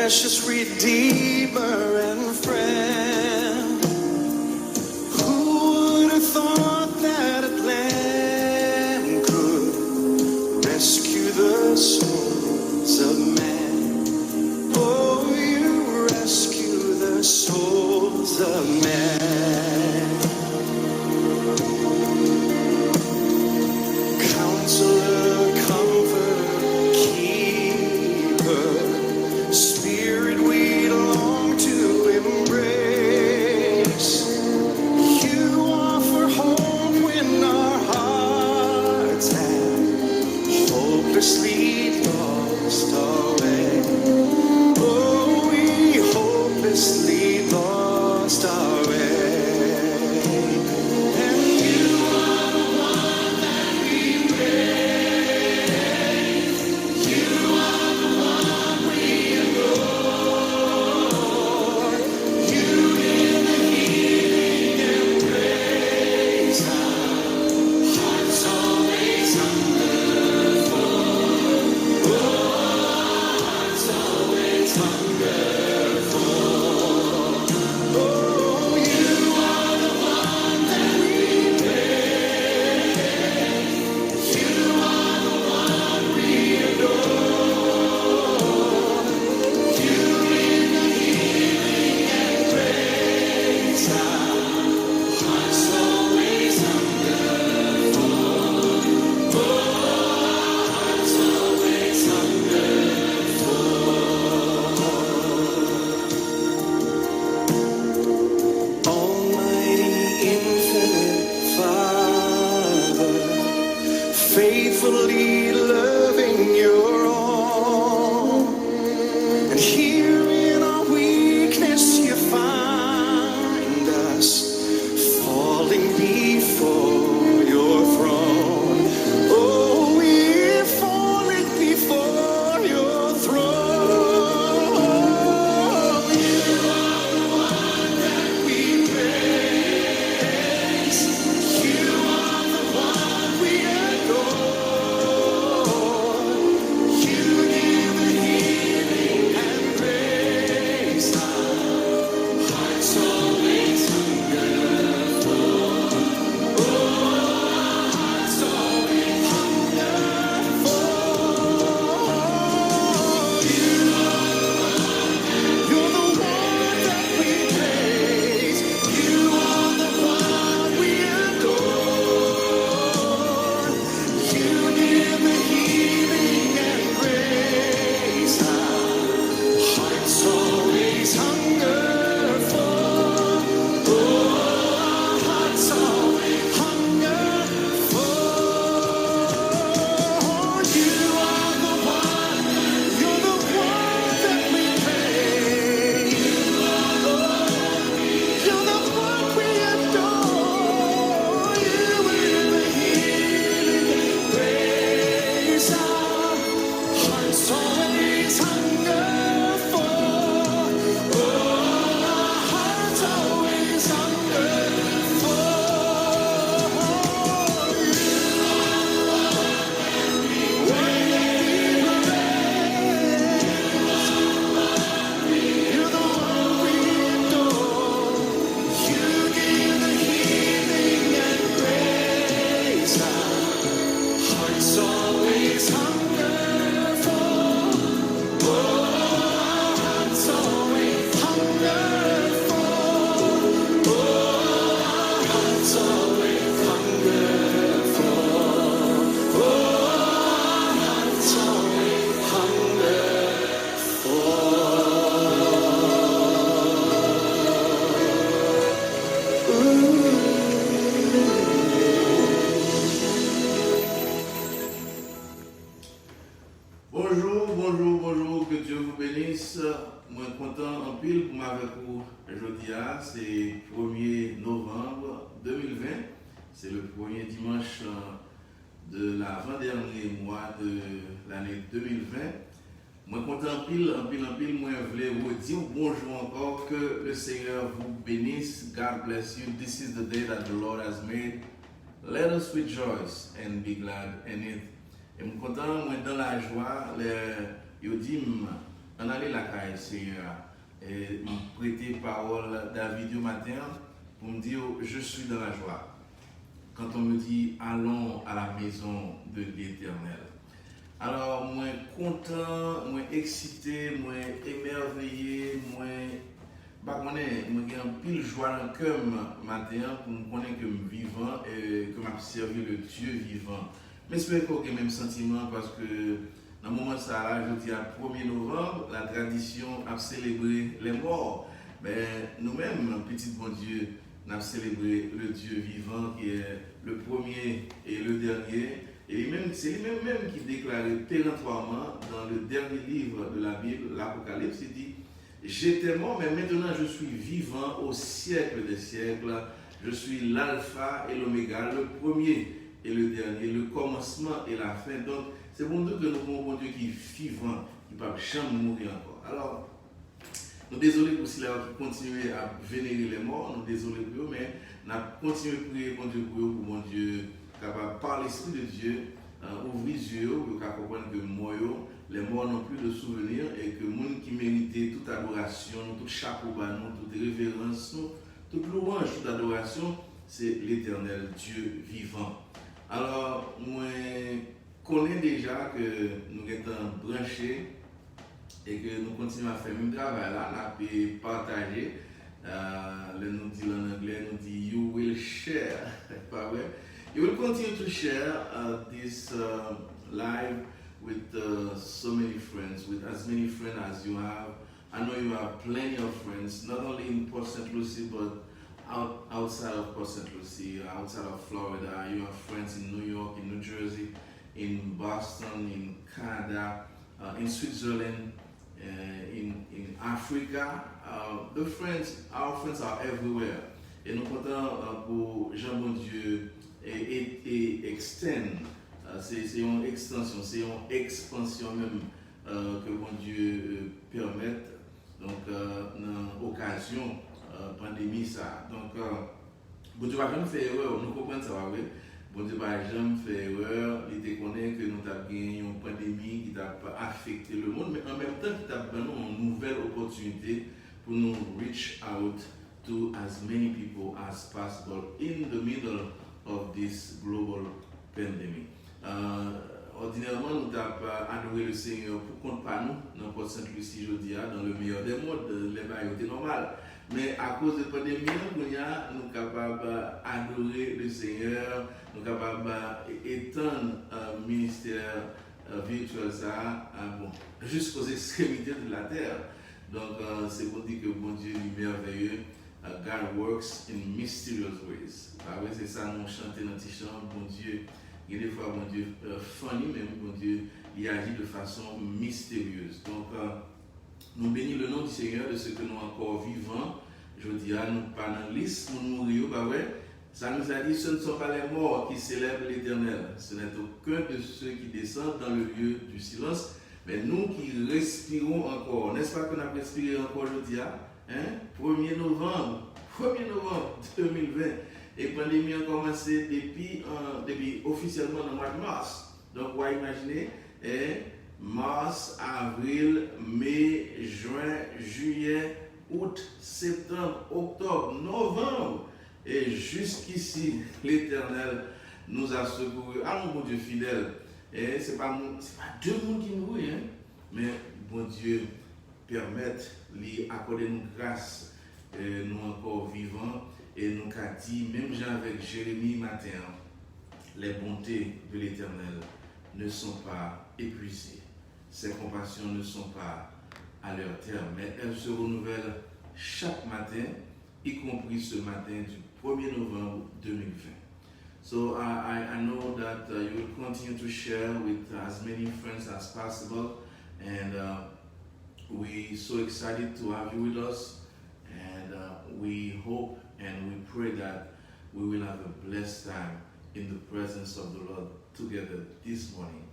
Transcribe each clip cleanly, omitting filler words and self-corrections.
precious Redeemer and friend. Who would have thought that a plan could rescue the souls of man? Oh, you rescue the souls of man. Counselor, comforter, keeper, Spirit we long to embrace. You offer hope when our hearts have hopelessly lost our way. Oh, we hopelessly lost our way. And you are the one that we praise. You are the one we adore. You give the healing embrace. Our hearts always hunger for. Oh, hearts always hunger for. Oh, you are the one that we praise. You are the one we adore. You give the healing and grace. Our hearts always hunger for. Oh, hearts always hunger for. Almighty, infinite Father, faithfully loving your own. And here in our weakness you find us, falling before your throne. Oh, we're falling before your throne. You are the one that we praise. You are the one we adore. You give the healing and grace. Our hearts always hunger for. Oh, hearts always hunger for. You are the one. You're the one that we praise. You are the one we adore. You give the healing and grace. Our hearts always hunger for. Oh, our hearts always hunger for. You are the one. You're the one that we praise. You're the one we adore. You give the healing and grace. Our hearts always hunger for. Oh, our hearts always hunger for. You are the one that we praise. You're the one we adore. You give the healing and grace. Our hearts always hunger for. Oh, our hearts always hunger for. Oh, our hearts always hunger for. Oh, our hearts always hunger Bonjour, bonjour, bonjour, que Dieu vous bénisse. Moi content en pile pour m'avoir vous aujourd'hui. C'est 1er novembre 2020. C'est le premier dimanche de l'avant-dernier mois de l'année 2020. Moi content en pile, moi je voulais vous dire bonjour encore, que le Seigneur vous bénisse. God bless you. This is the day that the Lord has made. Let us rejoice and be glad in it. Et je suis content, moi dans la joie, je dis, On allait la caille, Seigneur, et me prêter parole David au matin pour me dire je suis dans la joie. Quand on me dit allons à la maison de l'Éternel. Alors, moi content, moi excité, moi émerveillé, moi j'ai un pile joie dans le cœur matin pour me connaître que je suis vivant et que je servi le Dieu vivant. Mais j'espère qu'on a le même sentiment parce que dans le moment ça, là, je dis à 1er novembre, la tradition a célébré les morts. Mais nous-mêmes, petit bon Dieu, nous avons célébré le Dieu vivant qui est le premier et le dernier. Et c'est lui-même qui déclarait péremptoirement dans le dernier livre de la Bible, l'Apocalypse, il dit j'étais mort, mais maintenant je suis vivant au siècle des siècles. Je suis l'alpha et l'oméga, le premier et le dernier, le commencement et la fin. Donc, c'est pour nous que nous avons un Dieu qui est vivant, qui ne peut jamais mourir encore. Alors, nous sommes désolés pour ceux qui continuent à vénérer les morts, nous sommes désolés pour eux, mais nous continuons à prier pour Dieu, pour mon Dieu, capable par l'Esprit de Dieu, ouvrir les yeux, pour comprendre que les morts n'ont plus de souvenirs et que les gens qui méritait toute adoration, tout chapeau, toute révérence, toute louange, toute adoration, c'est l'Éternel Dieu vivant. Alors, moi, connais déjà que nous sommes branchés et que nous continuons à faire le même travail là, nous avons partagé. Nous dit en anglais, nous dit you will share. Pas vrai? You will continue to share this live with so many friends, with as many friends as you have. I know you have plenty of friends, not only in Port St. Lucie, but outside of Port St. Lucie, outside of Florida. You have friends in New York, in New Jersey, in Boston, in Canada, in Switzerland, in Africa. Our friends are everywhere. Et nous comptons pour Jean Bon Dieu et extend. C'est une extension, c'est une expansion même que bon Dieu permette. Donc, dans l'occasion pandémie ça. Donc, bon Dieu va jamais faire erreur. Nous comprenons ça, oui. Bon Dieu va jamais faire erreur. Il te connaît que nous avons gagné une pandémie qui a affecté le monde, mais en même temps qui a donné une nouvelle opportunité pour nous reach out to as many people as possible in the middle of this global pandemic. Ordinairement, nous avons adoré le Seigneur pour compte pas nous, dans Port St. Lucie, je dis, dans le meilleur des mondes, les bails étaient normales. Mais à cause de la pandémie, nous sommes capables d'adorer le Seigneur, nous sommes capables d'étendre le ministère virtuel ça, jusqu'aux extrémités de la terre. Donc, c'est pour dire que bon Dieu est merveilleux. God works in mysterious ways. C'est ça, nous chantons dans le chant, bon Dieu. Et des fois, bon Dieu, funny, mais bon Dieu, il agit de façon mystérieuse. Donc, nous bénissons le nom du Seigneur de ce que nous encore vivants. Je dis à nous pas dans la liste pour nous mourir, bah ouais. Ça nous a dit ce ne sont pas les morts qui célèbrent l'Éternel. Ce n'est aucun de ceux qui descendent dans le lieu du silence, mais nous qui respirons encore. N'est-ce pas qu'on a respiré encore, je dis, 1er novembre 2020. Et la pandémie a commencé depuis officiellement dans le mois de mars. Donc, vous imaginez, mars, avril, mai, juin, juillet, août, septembre, octobre, novembre. Et jusqu'ici, l'Éternel nous a secourus. Ah mon Dieu fidèle. Et ce n'est pas deux mondes qui mourent, mais bon Dieu permette, lui accorder nous grâce, nous encore vivants. Et nous avons dit, même avec Jérémie matin, les bontés de l'Éternel ne sont pas épuisées. Ses compassions ne sont pas à leur terme, mais elles se renouvellent chaque matin, y compris ce matin du 1er novembre 2020. So I know that you will continue to share with as many friends as possible, and we're so excited to have you with us, and we hope and we pray that we will have a blessed time in the presence of the Lord together this morning.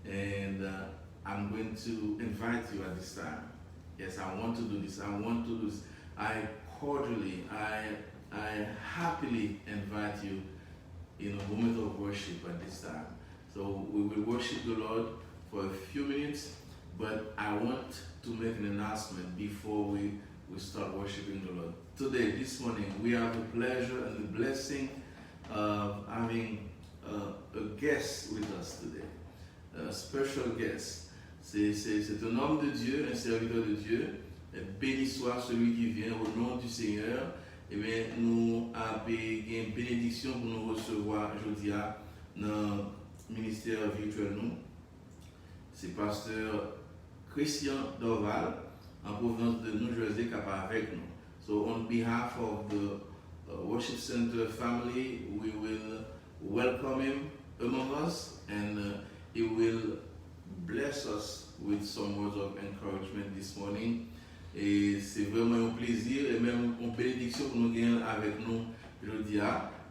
And I'm going to invite you at this time. Yes, I want to do this. I cordially, I happily invite you in a moment of worship at this time. So we will worship the Lord for a few minutes. but I want to make an announcement before we start worshiping the Lord. Today, this morning, we have the pleasure and the blessing of having a guest with us today, a special guest. C'est un homme de Dieu, un serviteur de Dieu. Et béni soit celui qui vient au nom du Seigneur. Eh bien, nous avons une bénédiction pour nous recevoir aujourd'hui dans le ministère virtuel. C'est pasteur Christian Dorval, en provenance de New Jersey, qui est avec nous. So, on behalf of the Worship Center family, we will welcome him among us, and he will bless us with some words of encouragement this morning. Et c'est vraiment un plaisir et même une bénédiction pour nous gagner avec nous aujourd'hui.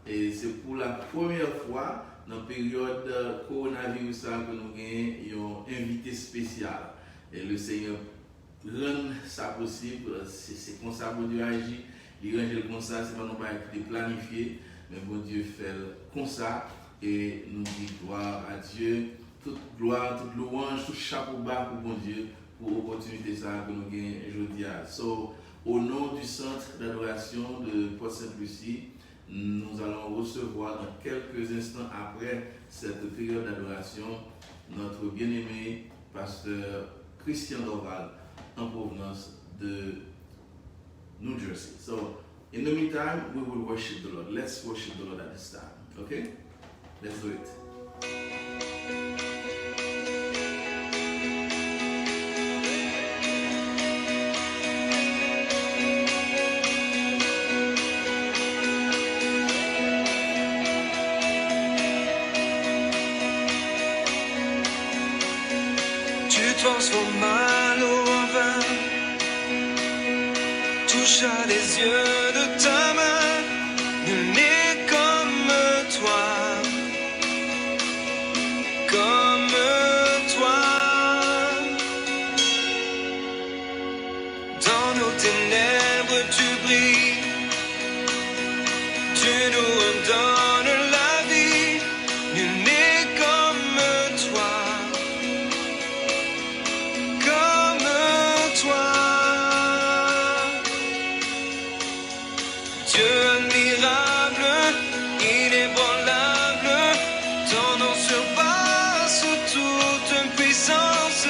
Et c'est pour la première fois dans la période coronavirus que nous gagnons un invité spécial. Et le Seigneur rend ça possible. C'est comme ça que Dieu agit. Il rend comme ça, c'est pas non pas planifié, mais bon Dieu fait comme ça. Et nous dit gloire à Dieu. Toute gloire, toute louange, tout chapeau bas pour bon Dieu, pour l'opportunité que nous gagnons aujourd'hui. So, au nom du centre d'adoration de Port-Sainte-Lucie, nous allons recevoir dans quelques instants après cette période d'adoration notre bien-aimé pasteur Christian Dorval en provenance de New Jersey. So, in the meantime, we will worship the Lord. Let's worship the Lord at this time. Okay? Let's do it. Transforme mal en vin, toucha les yeux de ta main, nul n'est comme toi, comme toi. Dans nos ténèbres tu brilles, tu nous redonnes la vie, nul n'est comme toi. Dieu admirable, inébranlable, ton nom surpasse toute puissance.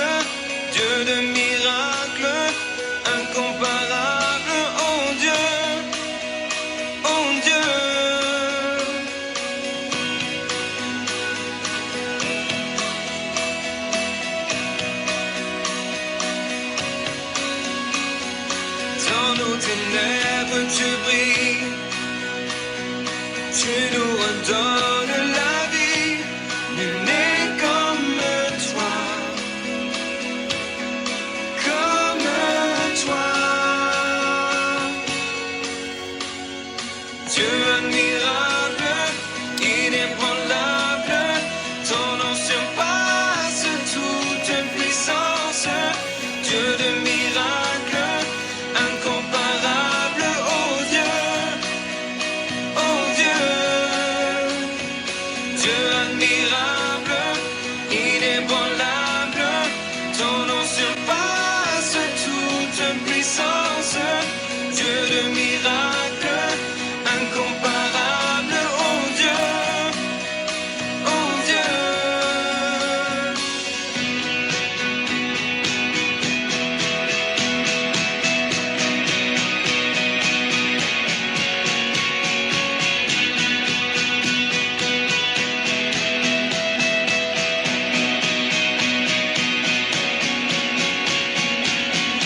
Dieu de miracles, incomparable, oh Dieu, oh Dieu. Dans nos ténèbres tu brilles, tu nous redonnes la vie, nul n'est comme toi, comme toi. Dieu admirable, inébranlable, ton nom surpasse toute puissance. Dieu de miracles, incomparable, oh Dieu, oh Dieu. Dieu admirable, inébranlable, ton nom surpasse toute puissance. Dieu de miracles, incomparable, oh Dieu, oh Dieu.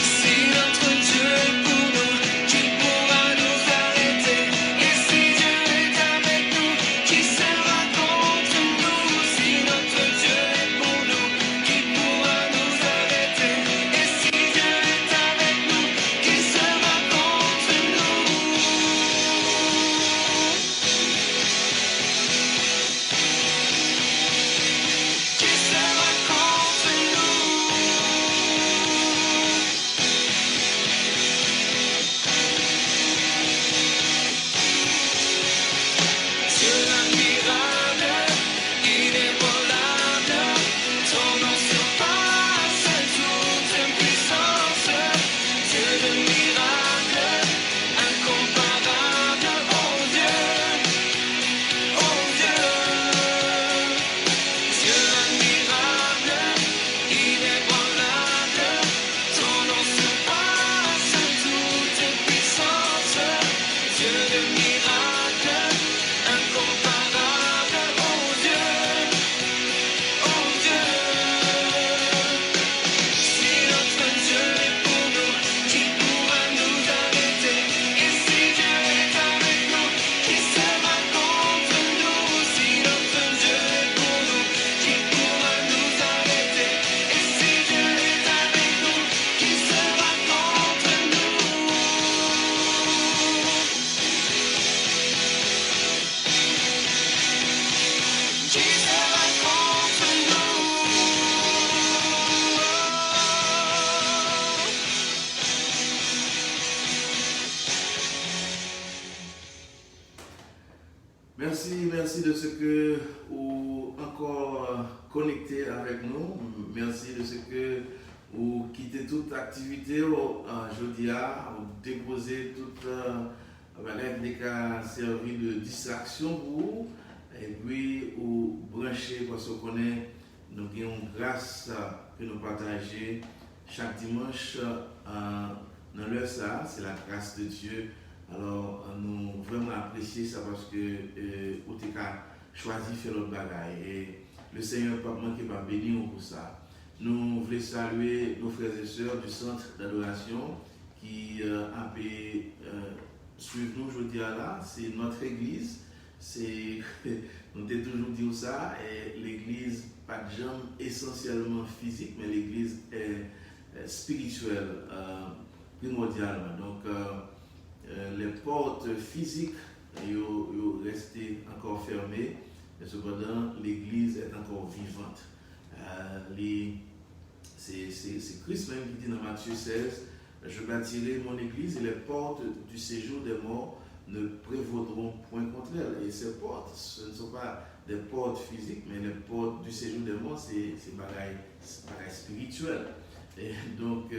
Si notre Dieu est pour nous, qui pourra merci de ce que vous encore connecté avec nous. Merci de ce que vous quittez toute activité aujourd'hui, vous déposez toute bagage qui a servi de distraction pour vous. Et puis vous branchez parce qu'on connaît nous avons une grâce que nous partageons chaque dimanche dans l'heure ça, c'est la grâce de Dieu. Alors, nous vraiment apprécier ça parce que vous avez choisi de faire notre bagaille. Et le Seigneur n'a pas manqué par bénir pour ça. Nous voulons saluer nos frères et sœurs du centre d'adoration qui a pu suivre nous aujourd'hui là. C'est notre église. Nous avons toujours dit ça. Et l'église, pas de jambes essentiellement physique, mais l'église est spirituelle, primordialement. Donc, les portes physiques restent encore fermées, mais cependant l'église est encore vivante. C'est Christ même qui dit dans Matthieu 16, je bâtirai mon église et les portes du séjour des morts ne prévaudront point contre elle. Et ces portes, ce ne sont pas des portes physiques, mais les portes du séjour des morts, c'est pareil spirituel. Et donc,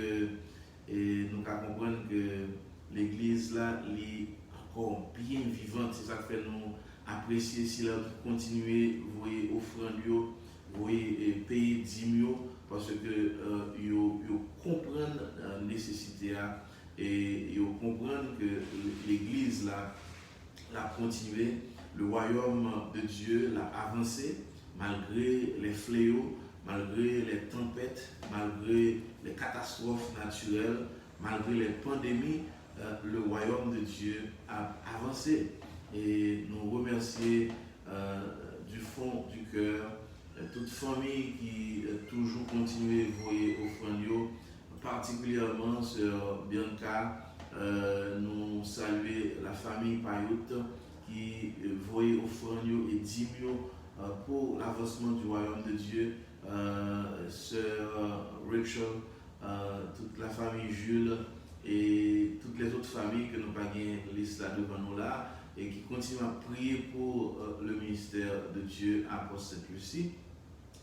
nous comprenons que l'église là, elle est encore bien vivante. C'est ça qui fait nous apprécier si là continuer, vous voyez, offrande, vous voyez, payer 10 000 parce que vous comprenez la nécessité et vous comprenez que l'église là, a continué, le royaume de Dieu l'a avancé malgré les fléaux, malgré les tempêtes, malgré les catastrophes naturelles, malgré les pandémies. Le royaume de Dieu a avancé et nous remercions du fond du cœur toute famille qui toujours continue à voyer offrande, particulièrement sur Bianca. Nous saluons la famille Payout qui voyait offrande et 10 000 pour l'avancement du royaume de Dieu. Sœur Rachel, toute la famille Jules et toutes les autres familles que nous n'avons pas liste là devant nous là et qui continuent à prier pour le ministère de Dieu à Port-Sainte-Lucie.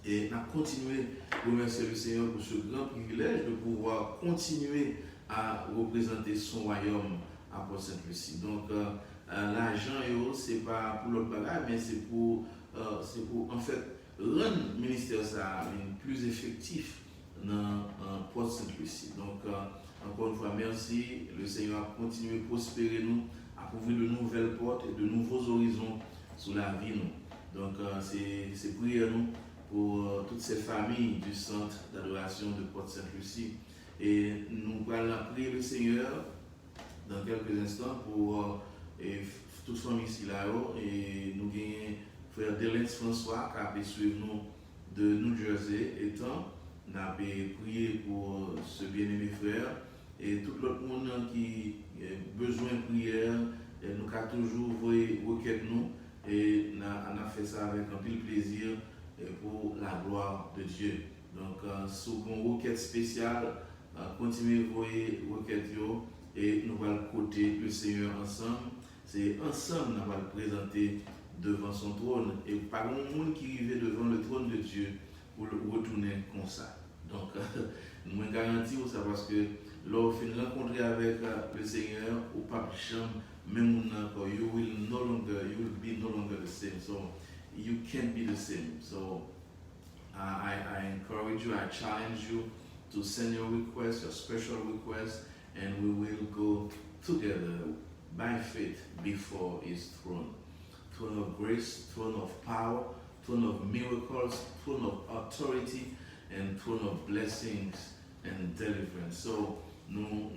Et nous avons continué à remercier le Seigneur pour ce grand privilège de pouvoir continuer à représenter son royaume à Port-Sainte-Lucie. Donc l'argent, ce n'est pas pour l'autre bagage, mais c'est pour en fait rendre le ministère ça plus effectif dans Port-Sainte-Lucie. Donc encore une fois, merci. Le Seigneur a continué à prospérer nous, à ouvrir de nouvelles portes et de nouveaux horizons sur la vie. Nous. Donc, c'est prière nous pour toutes ces familles du centre d'adoration de Port-Sainte-Lucie. Et nous allons prier le Seigneur dans quelques instants pour toute famille ici là-haut. Et nous avons frère Delens François qui a suivi nous de New Jersey étant. Nous avons prié pour ce bien-aimé frère. Et tout l'autre monde qui a besoin de prière, nous avons toujours envoyé requête nous et nous avons fait ça avec un peu de plaisir pour la gloire de Dieu. Donc, sous une requête spéciale, continuez à envoyer requête et nous allons côté le Seigneur ensemble. C'est ensemble nous allons présenter devant son trône et pas un monde qui arrive devant le trône de Dieu pour le retourner comme ça. Donc, nous garantissons ça parce que lorsque vous rencontrez avec le Seigneur, ou pas même you will be no longer the same. So you can't be the same. So I encourage you, I challenge you to send your request, your special request, and we will go together by faith before His throne. Throne of grace, throne of power, throne of miracles, throne of authority, and throne of blessings and deliverance. So, nous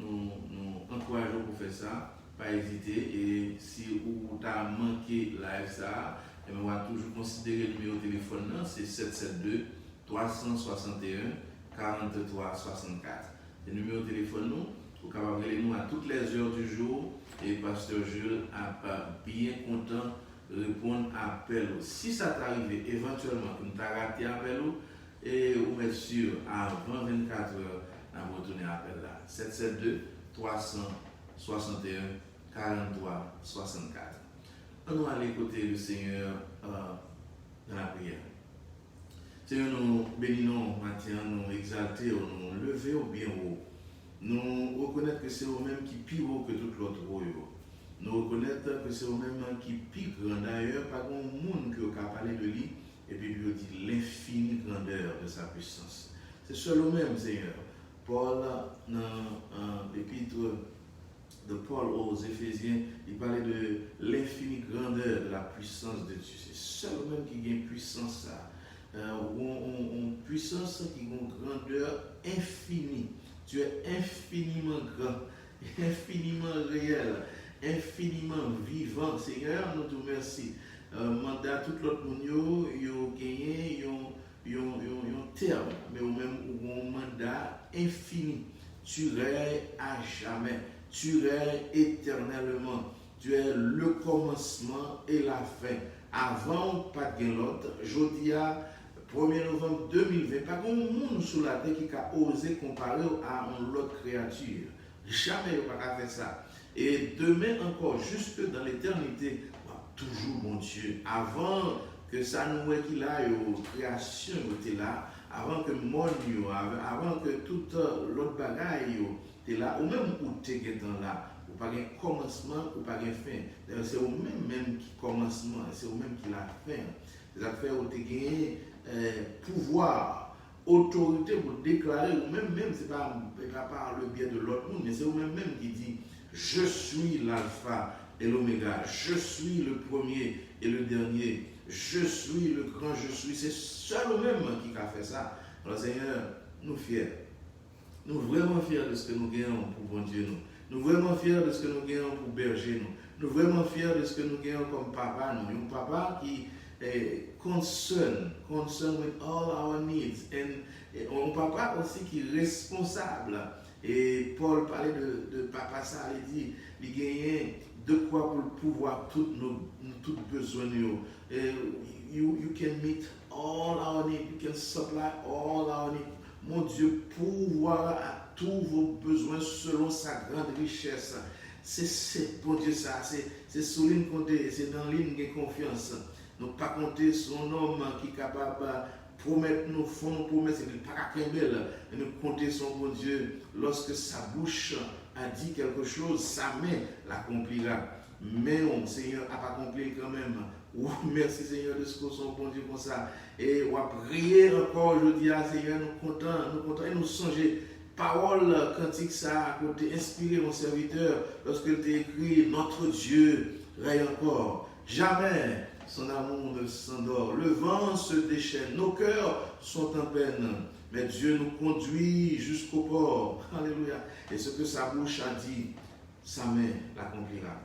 encourageons pour faire ça, pas hésiter. Et si vous avez manqué live ça, on va toujours considérer le numéro de téléphone, c'est 772 361 43 64. Le numéro de téléphone, vous pouvez appeler nous à toutes les heures du jour et Pasteur Jules a bien content de répondre à l'appel. Si ça t'arrive éventuellement que nous avons raté l'appel, et vous êtes sûr, avant 24 heures, nous retourner à l'appel là. 772 361 43 64. on va aller côté le Seigneur dans la prière. Seigneur, nous bénissons matin, nous exaltons, nous levons bien haut. Nous reconnaissons que c'est eux-mêmes qui pire haut que tout l'autre haut. Nous reconnaissons que c'est eux-mêmes qui pire grand. D'ailleurs, pas grand monde qui a parlé de lui et puis lui dit l'infinie grandeur de sa puissance. C'est seul eux-mêmes, Seigneur. Paul, dans l'épître de Paul aux Éphésiens, il parlait de l'infinie grandeur de la puissance de Dieu. C'est seul eux-mêmes qui a une puissance, une puissance qui a une grandeur infinie. Tu es infiniment grand, infiniment réel, infiniment vivant. Seigneur, nous te remercions. Mandat tout l'autre monde, ils ont gagné, ils ont terme, mais au même un mandat infini. Tu règnes à jamais, tu règnes éternellement. Tu es le commencement et la fin. Avant, pas de l'autre. Jeudi à 1er novembre 2020, pas de monde sur la terre qui a osé comparer à une autre créature. Jamais il n'a pas fait ça. Et demain encore, jusque dans l'éternité, toujours mon Dieu. Avant que ça nous ait qu'il a eu création était là, avant que le monde, avant que toute l'autre bagaille était là, ou même où tu es là, ou pas un commencement, ou pas un fin. C'est au même qui commencement, c'est au même qui la fin. Les affaires où tu as gagné pouvoir, autorité pour déclarer, ou même c'est pas par le biais de l'autre monde, mais c'est au même qui dit je suis l'alpha et l'oméga, je suis le premier et le dernier, je suis le grand, je suis. C'est seul au même qui a fait ça. Alors Seigneur, nous fiers. Nous vraiment fiers de ce que nous gagnons pour bon Dieu nous. Nous vraiment fiers de ce que nous gagnons pour berger nous. Nous vraiment fiers de ce que nous gagnons comme papa nous. Un papa qui est concerned with all our needs. Et un papa aussi qui est responsable. Et Paul parlait de papa ça, il dit, il gagnait de quoi pour pouvoir tous nos besoins. You can meet all our needs, you can supply all our needs. Mon Dieu, pouvoir à tous vos besoins selon sa grande richesse. C'est bon Dieu ça, c'est sur ligne compter, c'est dans ligne de confiance. Nous pas compter sur un homme qui est capable de promettre nos fonds, promesses, il n'est pas qu'un bel, et nous compter sur bon Dieu. Lorsque sa bouche a dit quelque chose, sa main l'accomplira. Mais on, Seigneur, n'a pas accompli quand même. Oh, merci Seigneur de ce que son bon Dieu comme ça. Et on va prier encore aujourd'hui, Seigneur, nous comptons et nous songer. Parole cantique ça à côté, inspiré mon serviteur lorsqu'il t'a écrit notre Dieu règne encore. Jamais son amour ne s'endort. Le vent se déchaîne, nos cœurs sont en peine. Mais Dieu nous conduit jusqu'au port. Alléluia. Et ce que sa bouche a dit, sa main l'accomplira.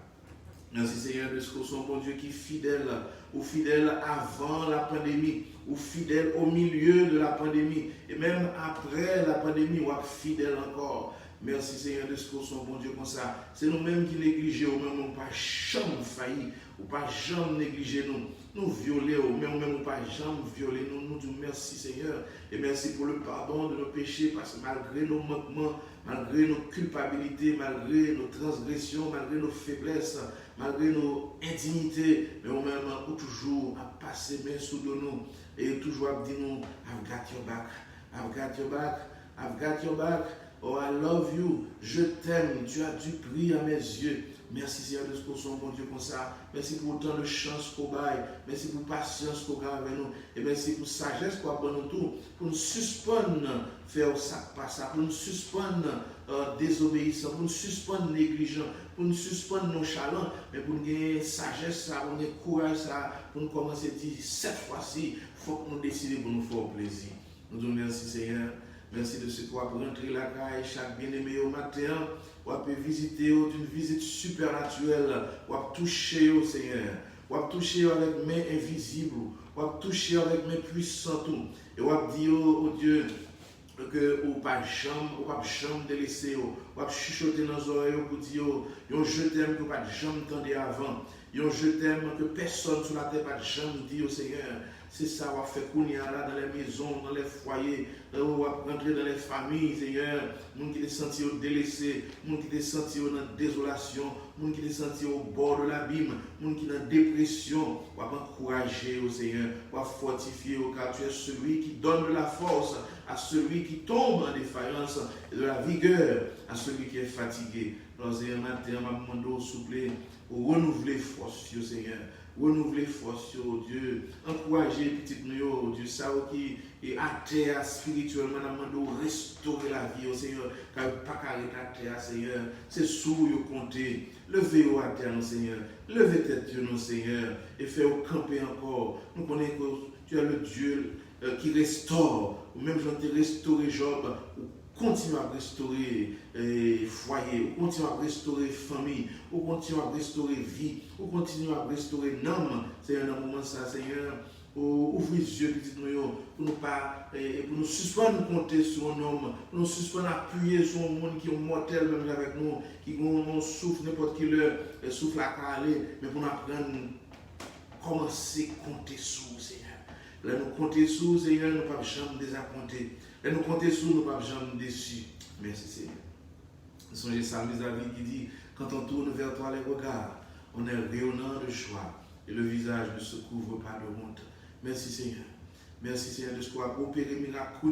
Merci Seigneur de ce que son bon Dieu qui est fidèle, ou fidèle avant la pandémie, ou fidèle au milieu de la pandémie, et même après la pandémie, ou fidèle encore. Merci Seigneur de ce que son bon Dieu comme ça. C'est nous-mêmes qui négligeons, ou même nous pas jamais failli, ou pas jamais négliger nous. Nous violer, ou même pas jamais violer nous. Nous disons merci Seigneur, et merci pour le pardon de nos péchés, parce que malgré nos manquements, malgré nos culpabilités, malgré nos transgressions, malgré nos faiblesses, malgré nos intimités, mais au même temps, toujours à passer main sous de nous et toujours à dire nous, I've got your back, I've got your back, I've got your back, oh I love you, je t'aime, tu as du prix à mes yeux. Merci Seigneur de ce qu'on soit bon Dieu comme ça. Merci pour autant de chance qu'on baille. Merci pour patience qu'on a avec nous. Et merci pour sagesse qu'on a nous tout. Pour nous suspendre faire ça, pas ça. Pour nous suspendre désobéissant. Pour nous suspendre négligent. Pour nous suspendre nonchalant. Mais pour nous gagner sagesse, ça, pour nous gagner courage, ça. Pour nous commencer à dire cette fois-ci, il faut que nous décidions pour nous faire plaisir. Nous disons merci Seigneur. Merci de ce quoi pour entrer la caille, chaque bien-aimé au matin, on peut visiter d'une visite supernaturelle, on toucher au Seigneur, on toucher avec mains invisibles, on toucher avec mains puissantes, et on dire au Dieu, que ou pas jamais délaisser ou pas chuchoter dans les oreilles pour dire yo je t'aime que pas jamais entendu avant yo je t'aime que personne sur la terre pas jamais dit au Seigneur. C'est ça on va faire kounia là dans les maisons, dans les foyers, on va rentrer dans les familles, Seigneur, monde qui te senti délaissé, monde qui te senti dans désolation, monde qui te senti au bord de l'abîme, monde qui dans dépression, on va encourager au Seigneur, on va fortifier au car tu es celui qui donne de la force à celui qui tombe en défaillance et de la vigueur à celui qui est fatigué. Alors, Seigneur, matin, je demande au souple, pour renouveler force, Seigneur. Renouveler force, Dieu. Encourager petit nous, Dieu, ça qui est à terre spirituellement, je demande restaurer la vie, Seigneur. Car pas carré à terre, Seigneur. C'est sous vous compter. Levez-vous à terre, Seigneur. Levez tête, Dieu, Seigneur. Et faites-vous camper encore. Nous connaissons que tu es le Dieu qui restaure. Ou même j'en ai restauré Job. Continue à restaurer foyer, on continue à restaurer famille, on continue à restaurer vie, on continue à restaurer l'âme. Seigneur, dans le moment ça, Seigneur, ouvrez les yeux, petit nous, pour nous pas, pour nous suspendre compter sur un homme, pour nous suspendre appuyer sur un monde qui est mortel même avec nous, qui nous souffle n'importe quelle heure, souffle à caler, mais pour nous apprendre commencer à compter sur vous, Seigneur. Là, nous compter sur vous, Seigneur, nous ne pouvons pas jamais désappointer. Et nous comptons sur nous, pas jamais déçus. Merci Seigneur. Songez Psalm David qui dit, quand on tourne vers toi les regards, on est rayonnant de joie et le visage ne se couvre pas de honte. Merci Seigneur. Merci Seigneur de ce qu'on a opéré miracle.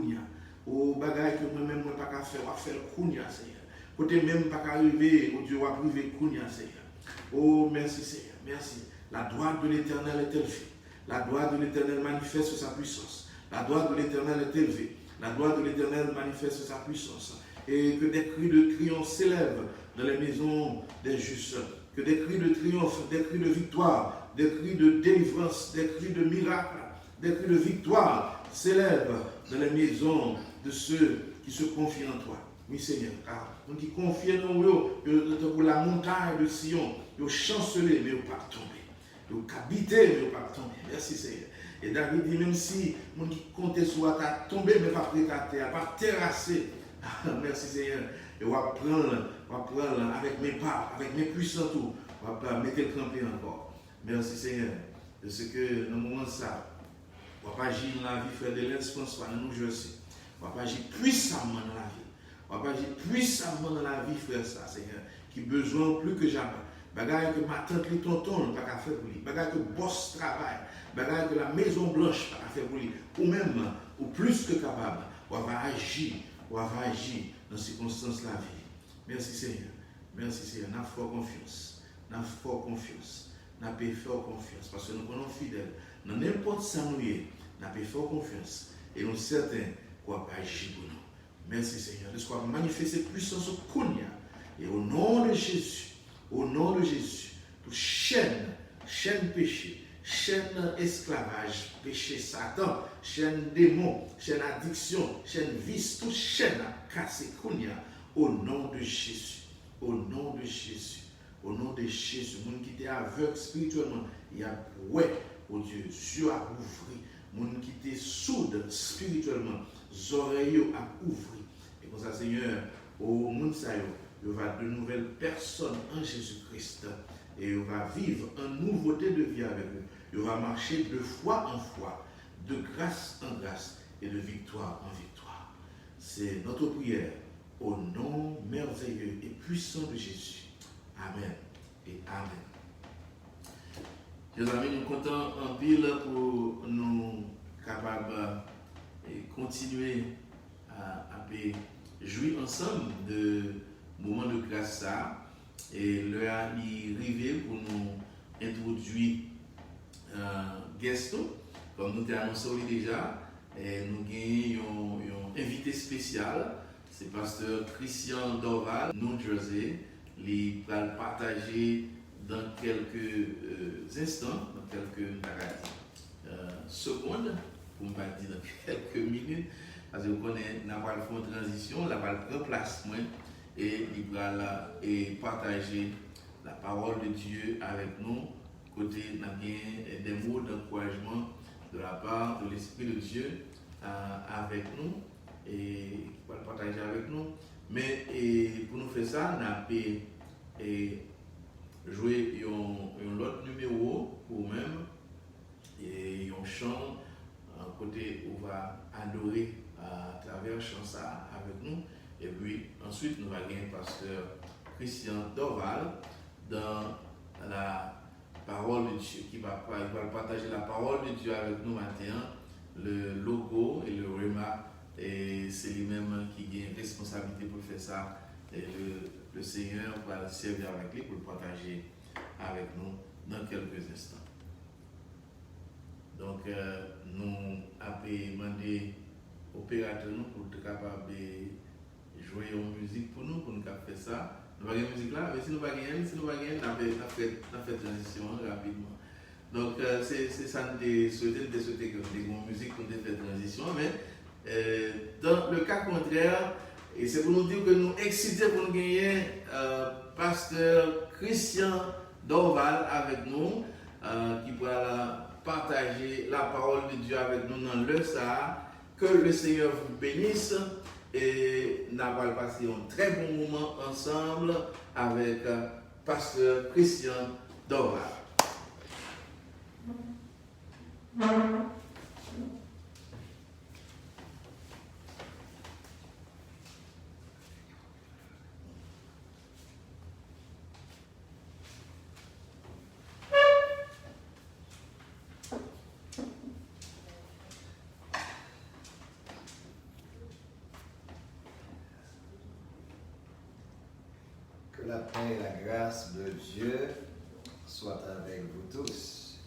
Au bagage que moi-même je ne peux pas faire, on va faire Kounia Seigneur. Côté même pas arriver, au Dieu va priver Kounia Seigneur. Oh merci Seigneur. Merci. La droite de l'Éternel est élevée. La droite de l'Éternel manifeste sa puissance. La droite de l'Éternel est élevée. La gloire de l'Éternel manifeste sa puissance et que des cris de triomphe s'élèvent dans les maisons des justes. Que des cris de triomphe, des cris de victoire, des cris de délivrance, des cris de miracle, des cris de victoire s'élèvent dans les maisons de ceux qui se confient en toi. Oui Seigneur, car nous qui confions en nous, pour la montagne de Sion, ils chancelé mais ils ne pas tomber. Ils habité mais ils ne pas tomber. Merci Seigneur. Et David dit, même si mon qui comptait sur toi a tombé, mais pas prêt à terre, pas terrassé. Merci Seigneur. Et on va prendre avec mes pas, avec mes puissants tout. On va mettre le campé encore. Merci Seigneur. De ce que dans le moment ça, on va pas agir dans la vie, frère de l'Est François, dans New Jersey. On va pas agir puissamment dans la vie. On va pas agir puissamment dans la vie, frère, ça, Seigneur, qui besoin plus que jamais. Bagaille que ma tante li tonton pas qu'à faire pour lui. Bagaille que boss travail. Bagaille que la Maison Blanche pas qu'à faire pour lui. Ou même, ou plus que capable, on va agir dans ces circonstances de la vie. Merci Seigneur. Merci Seigneur. N'a fort confiance. N'a fort confiance. N'a pas fort confiance. Parce que nous sommes fidèles. Dans n'importe ça nous y est, n'a pas fort confiance. Et nous sommes certains qu'on va agir pour nous. Merci Seigneur. De ce qu'on va manifester puissance au Kounia. Et au nom de Jésus. Au nom de Jésus, toute chaîne péché, chaîne esclavage, péché Satan, chaîne démon, chaîne addiction, chaîne vice, toute chaîne à casser Kounia, au nom de Jésus, au nom de Jésus, au nom de Jésus, monde qui était aveugle spirituellement, il y a ouais, oh Dieu, yeux à ouvrir, monde qui était sourd spirituellement, oreilles à ouvrir, et comme ça Seigneur, au monde ça il va de nouvelles personnes en Jésus-Christ et il va vivre une nouveauté de vie avec nous. Il va marcher de foi en foi, de grâce en grâce et de victoire en victoire. C'est notre prière au nom merveilleux et puissant de Jésus. Amen et Amen. Chers amis, nous comptons en pile pour nous capables de continuer à jouir ensemble de moment de grâce ça et l'heure est arrivé pour nous introduire Gaston comme nous t'avons annoncé déjà et nous avons un invité spécial, c'est pasteur Christian Dorval, New Jersey. Il va le partager dans quelques instants, dans quelques secondes, pour ne pas dire dans quelques minutes, parce que vous connaissez, nous avons fait une transition, nous avons pris place et il va partager la parole de Dieu avec nous. Côté, nous avons des mots d'encouragement de la part de l'Esprit de Dieu avec nous. et qui va partager avec nous. Mais pour nous faire ça, on a joué un autre numéro pour vous-même et un chant côté où on va adorer à travers chant ça avec nous. Et puis ensuite, nous allons gagner pasteur Christian Dorval dans la parole de Dieu, il va partager la parole de Dieu avec nous maintenant, le logo et le remarque. Et c'est lui-même qui a une responsabilité pour faire ça. Et le Seigneur va servir avec lui pour le partager avec nous dans quelques instants. Donc, nous avons demandé opérateur pour être capable de jouer une musique pour nous faire ça. Nous avons une musique là, mais si nous n'avons pas gagné, nous avons fait transition rapidement. Donc, c'est ça que nous souhaitons que nous ayons une musique pour nous faire transition. Mais dans le cas contraire, et c'est pour nous dire que nous excités pour nous gagner pasteur Christian Dorval avec nous, qui va partager la parole de Dieu avec nous dans le Sahara. Que le Seigneur vous bénisse et nous allons passer un très bon moment ensemble avec pasteur Christian Dorval. Que la paix et la grâce de Dieu soient avec vous tous.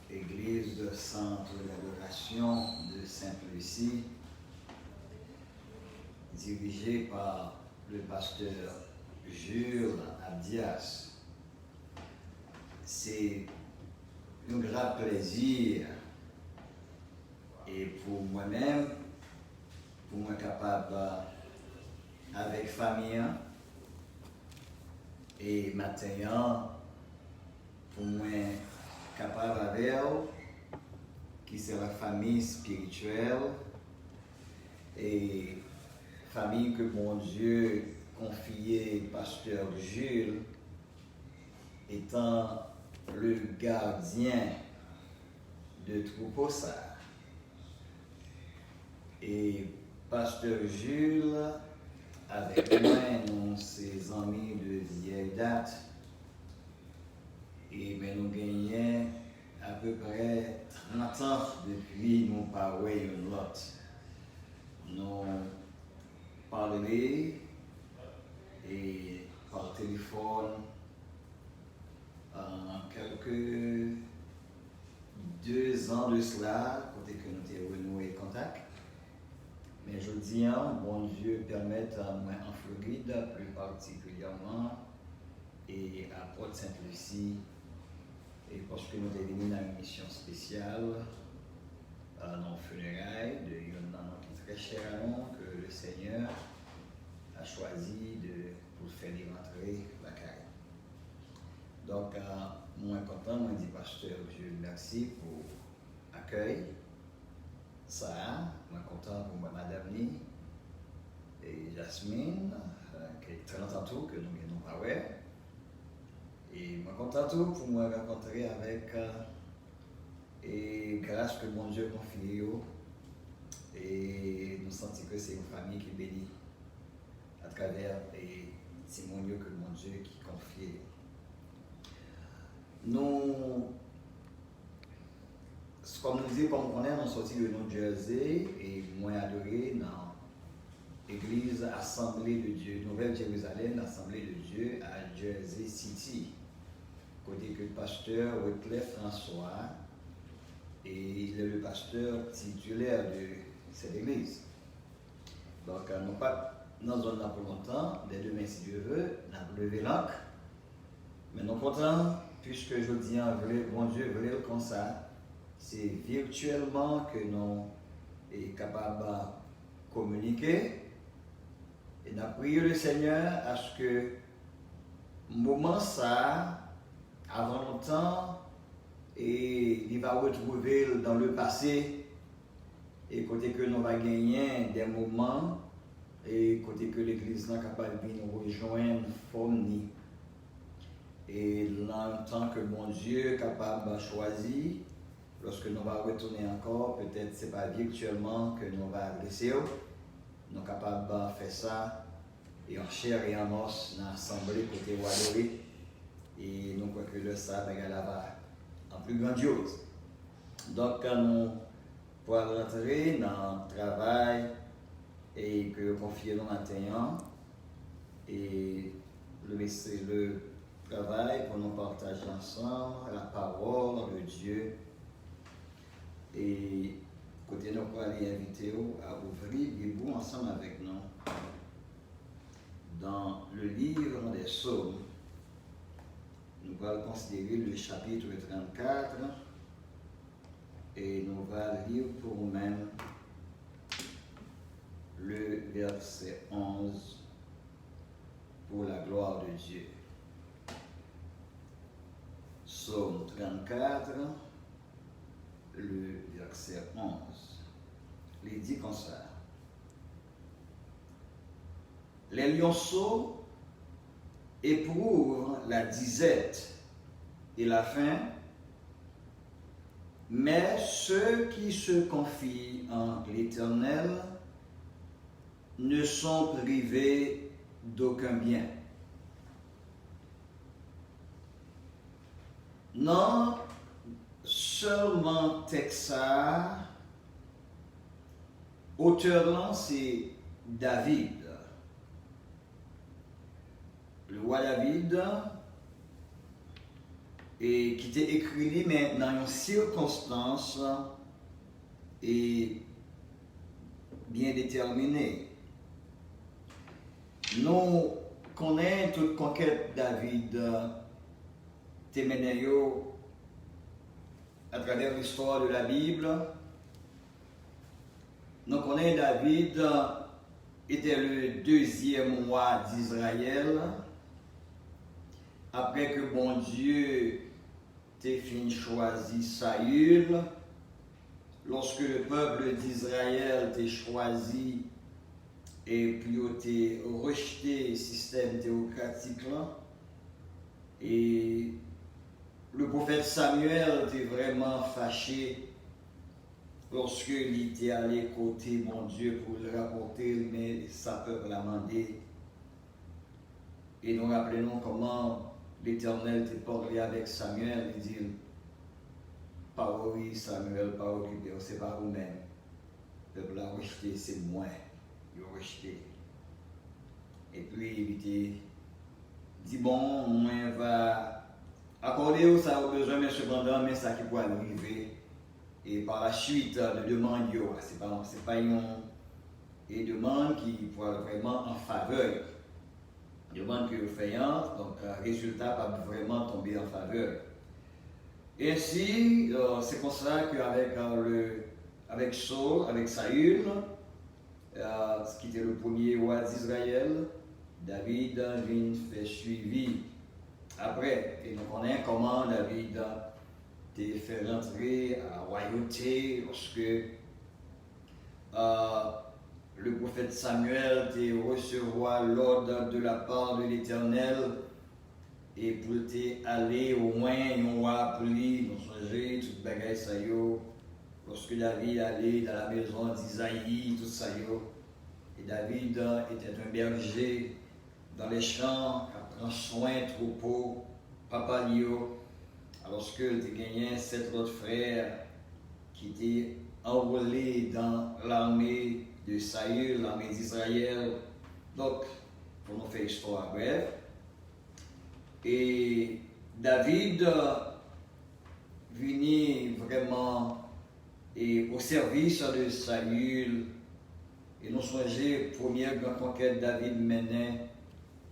Église de Centre d'Adoration de Sainte-Lucie, dirigée par le pasteur Jules Abdias. C'est un grand plaisir et pour moi-même, pour moi capable avec famille et maintenant pour moi capable avec elle qui c'est la famille spirituelle et famille que mon Dieu confié pasteur Jules étant le gardien de troupeau ça. Et pasteur Jules avec moi, nous, ses amis de vieille date, et mais nous gagnons à peu près 30 ans depuis nous parlons une lot. Nous parlons et par téléphone en quelques 2 ans de cela, côté que nous avons renoué contact. Mais je dis, bon Dieu permette à moi en Floride, plus particulièrement, et à Port-Sainte-Lucie, et parce que nous sommes venus dans une mission spéciale, dans le funérailles de Yonan qui est très cher à nous, que le Seigneur a choisi pour faire y rentrer la carrière. Donc, moi content, moi dis pasteur, Dieu merci pour l'accueil. Ça, moi content pour moi, Madame Lee et Jasmine, qui est très longtemps tout que nous n'avons pas vu. Et moi content tout pour me rencontrer avec et grâce que mon Dieu confie et nous sentons que c'est une famille qui bénit à travers les témoignages que mon Dieu qui confie. Nous comme nous disons, comme on est, nous sortis de New Jersey et moi adoré dans l'église Assemblée de Dieu, Nouvelle-Jérusalem, Assemblée de Dieu à Jersey City. Côté que le pasteur Wycliffe François, et il est le pasteur titulaire de cette église. Donc, nous pas dans la zone pour longtemps, dès demain, si Dieu veut, nous avons levé l'ancre. Mais nous comptons, puisque je dis, bon Dieu veut comme ça. C'est virtuellement que nous sommes capables de communiquer. Et nous prions le Seigneur à ce que moment ça, avant longtemps, et il va retrouver dans le passé et côté que nous va gagner des moments et côté que l'église est capable de nous rejoindre fourni. Et dans le temps que mon Dieu est capable de choisir, lorsque nous allons retourner encore, peut-être ce n'est pas virtuellement que nous allons adresser, nous sommes capables de faire ça et en chair et en os dans l'assemblée côté Wadoré. Et nous croyons que le ça va là-bas en plus grandiose. Donc, quand nous pouvons rentrer dans le travail et que confier nos matin et le travail pour nous partager ensemble la parole de Dieu. Et côté nous pour aller inviter à ouvrir Bible ensemble avec nous dans le livre des Psaumes. Nous allons considérer le chapitre 34 et nous allons lire pour nous-mêmes le verset 11 pour la gloire de Dieu. Psaume 34, le verset 11. Il dit comme ça. Les lionceaux éprouvent la disette et la faim, mais ceux qui se confient en l'Éternel ne sont privés d'aucun bien. Non seulement Texas, auteur là c'est David. Le roi David, et qui était écrit mais dans une circonstance et bien déterminée. Nous connaissons toute conquête David Téménéo à travers l'histoire de la Bible. Nous connaissons David était le deuxième roi d'Israël. Après que bon Dieu t'ait fini choisi Saül, lorsque le peuple d'Israël t'ait choisi et puis t'ait rejeté le système théocratique là, et le prophète Samuel était vraiment fâché lorsque il était allé côté mon Dieu pour le rapporter, mais sa peuple l'a demandé. Et nous rappelons comment l'Éternel était parlé avec Samuel, il dit, pas oui Samuel, pas occupé, c'est pas vous-même. Le peuple a rejeté, c'est moi, il a rejeté. Et puis il dit, bon, moi va accorder où ça a besoin, mais cependant, mais ça qui peut arriver. Et par la suite, le demande, c'est pas une demande qui pourrait vraiment en faveur. Demande que vous faites, donc résultat pas vraiment tomber en faveur. Et ainsi, c'est comme ça qu'avec Saul, avec Saül, qui était le premier roi d'Israël, David vient faire suivi après. Et nous connaissons comment David t'est fait rentrer à la royauté lorsque le prophète Samuel t'est recevoir l'ordre de la part de l'Éternel et pour aller au moins un roi pour lui, nous changer toute bagaille ça yo. Lorsque David allait dans la maison d'Isaïe, tout ça yo. Et David était un berger dans les champs, qui prend soin troupeau, papa Lio. Alors qu'il a gagné 7 autres frères qui étaient enrôlés dans l'armée de Saül, l'armée d'Israël. Donc, pour nous faire histoire brève. Et David venait vraiment au service de Saül. Et nous songeons, première grande conquête David menait,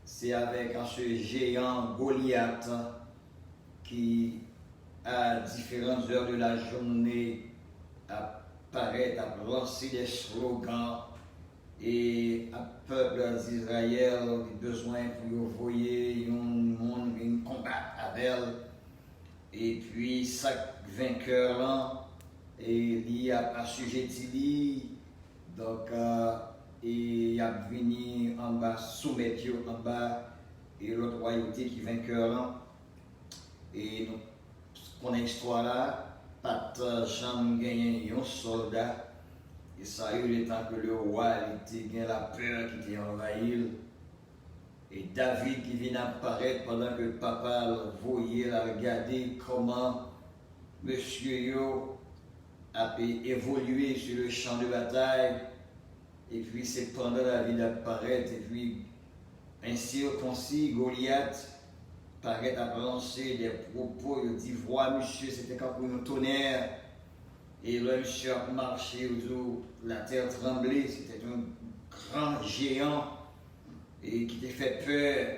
c'est avec ce géant Goliath qui, à différentes heures de la journée, apparaît à lancer des slogans et à peuple d'Israël a besoin pour voyer un monde combattre avec elle. Et puis chaque vainqueur là et il a assujetti, donc il a venu en bas, soumettre en bas, et l'autre royauté qui vainqueur là. Et nous connaissons l'histoire là, pas de jamais gagné un soldat. Et ça a eu le temps que le roi était la peur qui était envahi. Et David qui vient apparaître pendant que papa le voyait, la regarder comment monsieur Yo a évolué sur le champ de bataille. Et puis c'est pendant David apparaître, et puis incirconcis Goliath paraît à prononcer des propos, il dit voilà monsieur, c'était comme un tonnerre. Et là, monsieur a marché autour, la terre tremblait, c'était un grand géant et qui t'a fait peur.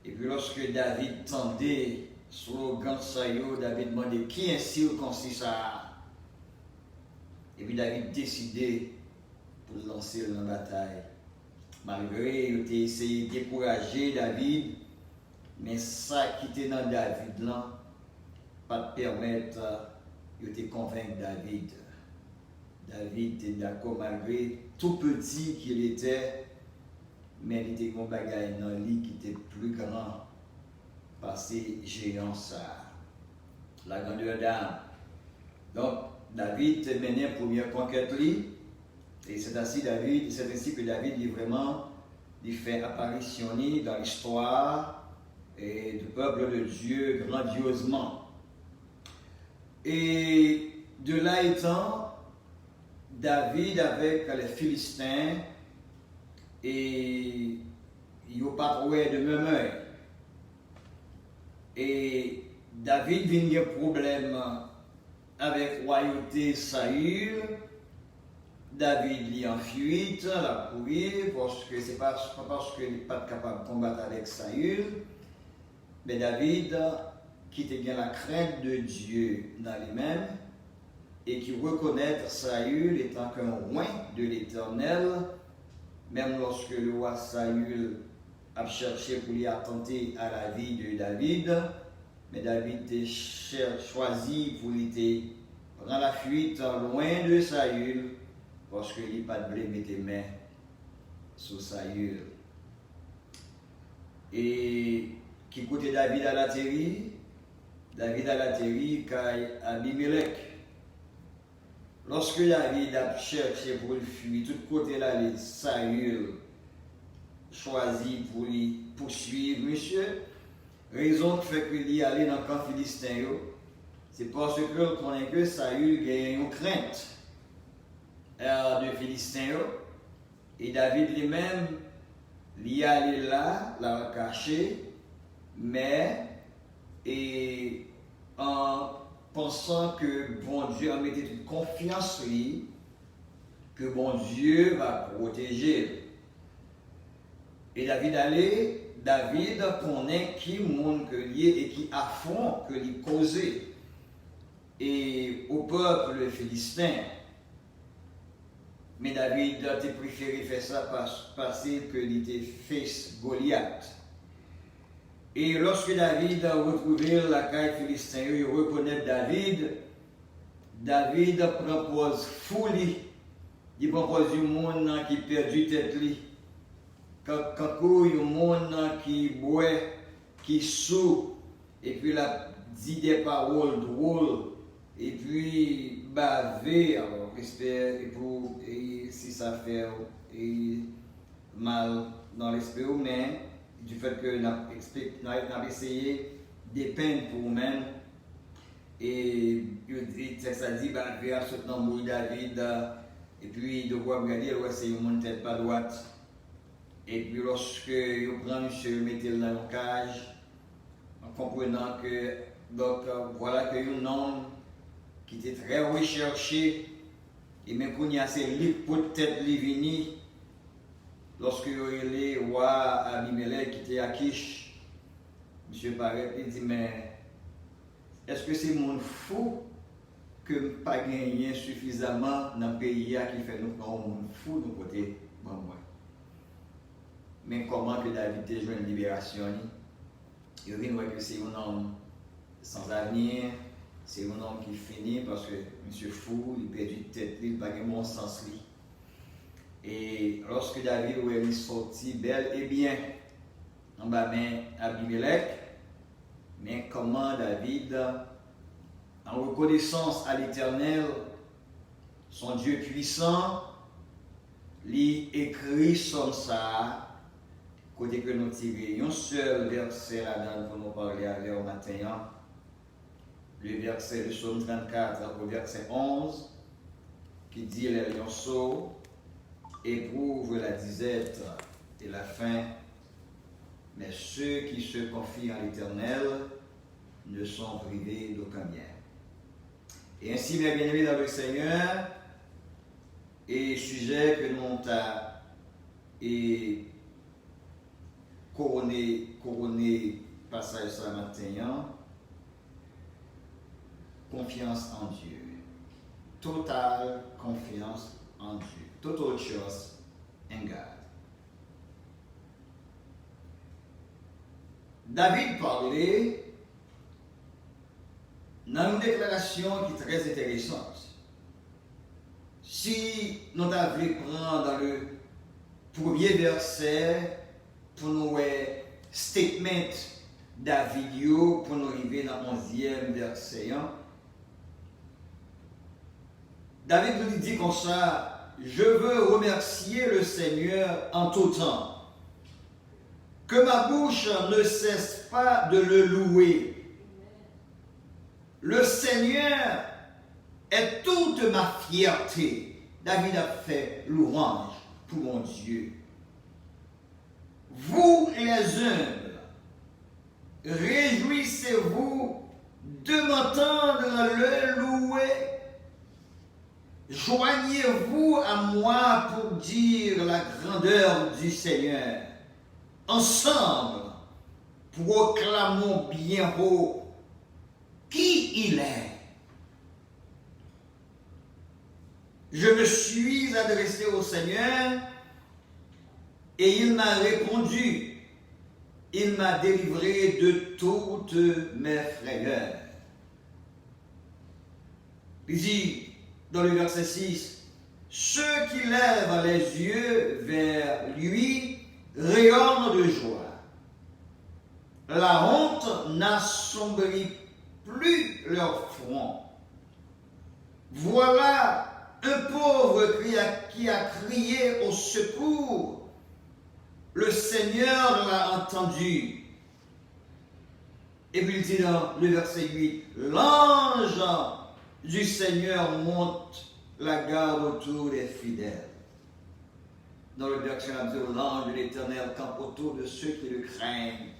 Et puis lorsque David tendait, slogan Sayo, David demandait qui est circoncis ça. Et puis David décidait pour lancer la bataille. Malgré, il a essayé de décourager David, mais ça qui était dans David là, pas de permettre, il était convaincu David. David était d'accord malgré tout petit qu'il était, mais il était un bagage dans lui qui était plus grand parce que géant ça. La grandeur d'âme. Donc, David menait première conquête lui, et c'est ainsi que David est vraiment il fait apparition dans l'histoire et du peuple de Dieu grandiosement. Et de là étant, David avec les Philistins, et il n'y a pas trouvé de même œil. Et David vient de problème avec royauté Saül. David lit en fuite, la courir, parce que c'est pas parce qu'il n'est pas capable de combattre avec Saül, mais David qui était bien la crainte de Dieu dans lui-même et qui reconnaît Saül étant qu'un roi de l'Éternel, même lorsque le roi Saül a cherché pour lui attenter à la vie de David, mais David a choisi pour lui prendre la fuite loin de Saül, parce qu'il n'a pas de blé mettre main sur Saül. Et qui côté David à la terre? David à la terre car Abimelech. Lorsque David a cherché pour le fuir, tout côté là, Saül choisi pour lui poursuivre monsieur. Raison qui fait qu'il y allait dans le camp philistin, c'est parce que connaît que Saül gagne une crainte de Philistins. Et David lui-même, il y allait là, l'a caché, mais et en pensant que bon Dieu a mis une confiance en lui, que bon Dieu va protéger. Et David connaît qui monde que lié et qui affront que lui causait. Et au peuple philistin, mais David a préféré faire ça parce qu'il était fils Goliath. Et lorsque David a retrouvé la caille philistin, il reconnaît David propose folie. Il propose un monde qui perdu tête lui. Quand un monde qui boit, qui sous, et puis la dit des paroles drôles, et puis baver, alors j'espère, et si ça fait mal dans l'esprit, mais du fait que nous avons essayé des peines pour nous-mêmes, et ça dit, baver absolument mourir David, et puis de quoi regarder, c'est une monde tête pas droite. Et puis lorsque vous prenez monsieur, mettez-le dans une cage, en comprenant que, donc voilà que un homme qui était très recherché, et même quand il y a ces livres pour tête les venir, lorsque il est roi Abimelech qui était à Kish, monsieur paraît, il dit, mais est-ce que c'est mon fou que je n'ai pas gagné suffisamment dans le pays qui fait nous prendre mon fou de côté bon, moi. Mais comment que David a joué une libération? Il vient que c'est un homme sans avenir, C'est un homme qui finit parce que monsieur fou, il perd de tête, il n'a pas de bon sens. Et lorsque David où il sorti bel et bien en bas main Abimelech, mais comment David, en reconnaissance à l'Éternel, son Dieu puissant, lui écrit comme ça, côté que nous tirons un seul verset là-dedans pour nous parler avec au matin. Le verset de Psaume 34 au verset 11, qui dit les lionceaux éprouvent la disette et la faim, mais ceux qui se confient en l'Éternel ne sont privés d'aucun bien. Et ainsi, mes bien-aimés dans le Seigneur, et sujet que nous avons et couronné passage ce matin, confiance en Dieu. Totale confiance en Dieu. Total trust in God. David parlait dans une déclaration qui est très intéressante. Si nous avions prendre dans le premier verset pour nous statement David pour nous arriver dans le 11e verset, David nous dit comme ça: je veux remercier le Seigneur en tout temps, que ma bouche ne cesse pas de le louer. Le Seigneur est toute ma fierté. David a fait louange pour mon Dieu. Vous les humbles, réjouissez-vous de m'entendre le louer. Joignez-vous à moi pour dire la grandeur du Seigneur. Ensemble, proclamons bien haut qui il est. Je me suis adressé au Seigneur et il m'a répondu. Il m'a délivré de toutes mes frayeurs. Il dit dans le verset 6, ceux qui lèvent les yeux vers lui rayonnent de joie. La honte n'assombrit plus leur front. Voilà un pauvre qui a crié au secours. Le Seigneur l'a entendu. Et puis il dit dans le verset 8, l'ange du Seigneur monte la garde autour des fidèles. Dans le verset 2, l'ange de l'Éternel campe autour de ceux qui le craignent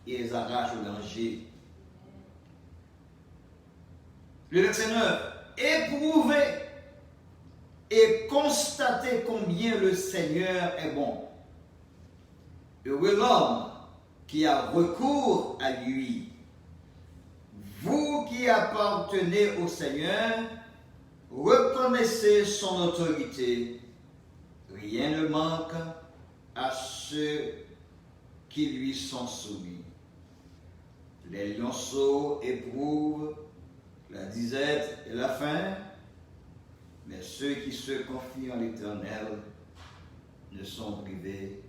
et les arrache au danger. Le verset 9, éprouvez et constatez combien le Seigneur est bon. Heureux l'homme qui a recours à lui. Vous qui appartenez au Seigneur, reconnaissez son autorité. Rien ne manque à ceux qui lui sont soumis. Les lionceaux éprouvent la disette et la faim, mais ceux qui se confient en l'Éternel ne sont privés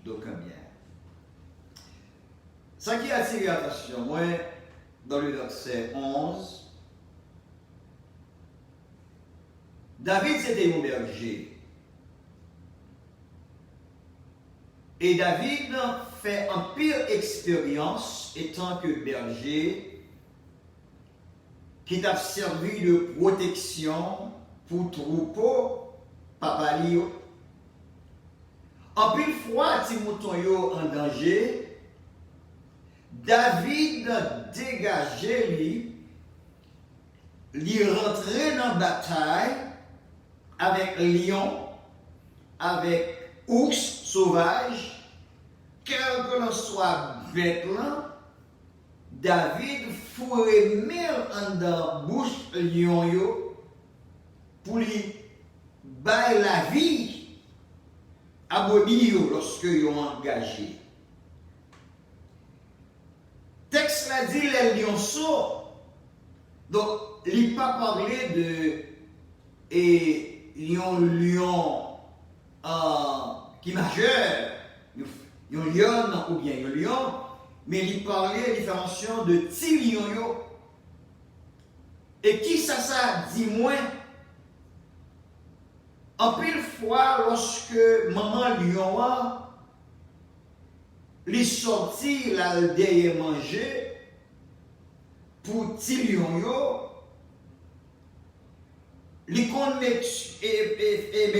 d'aucun bien. Ce qui a attiré l'attention, moi, dans le verset 11, David c'était un berger. Et David fait une pire expérience étant que berger qui t'a servi de protection pour troupeau, papa Lio. En pile fois, si mouton yo en danger, David dégageait lui rentrer dans la bataille avec lion, avec ours sauvage, quel que soit bête là, David fourrait mille en dans bouche lion yo pour lui bailler la vie à brebis lorsque ils ont engagé. Texte l'a dit les lionceaux Donc, il n'a pas parlé de un lion qui est majeur, un lion ou bien un lion, mais il parlait différenciation de petits lions. Et qui ça dit moins? En pile fois, lorsque maman lion les sorti là derrière manger pour petit lion les qu'on make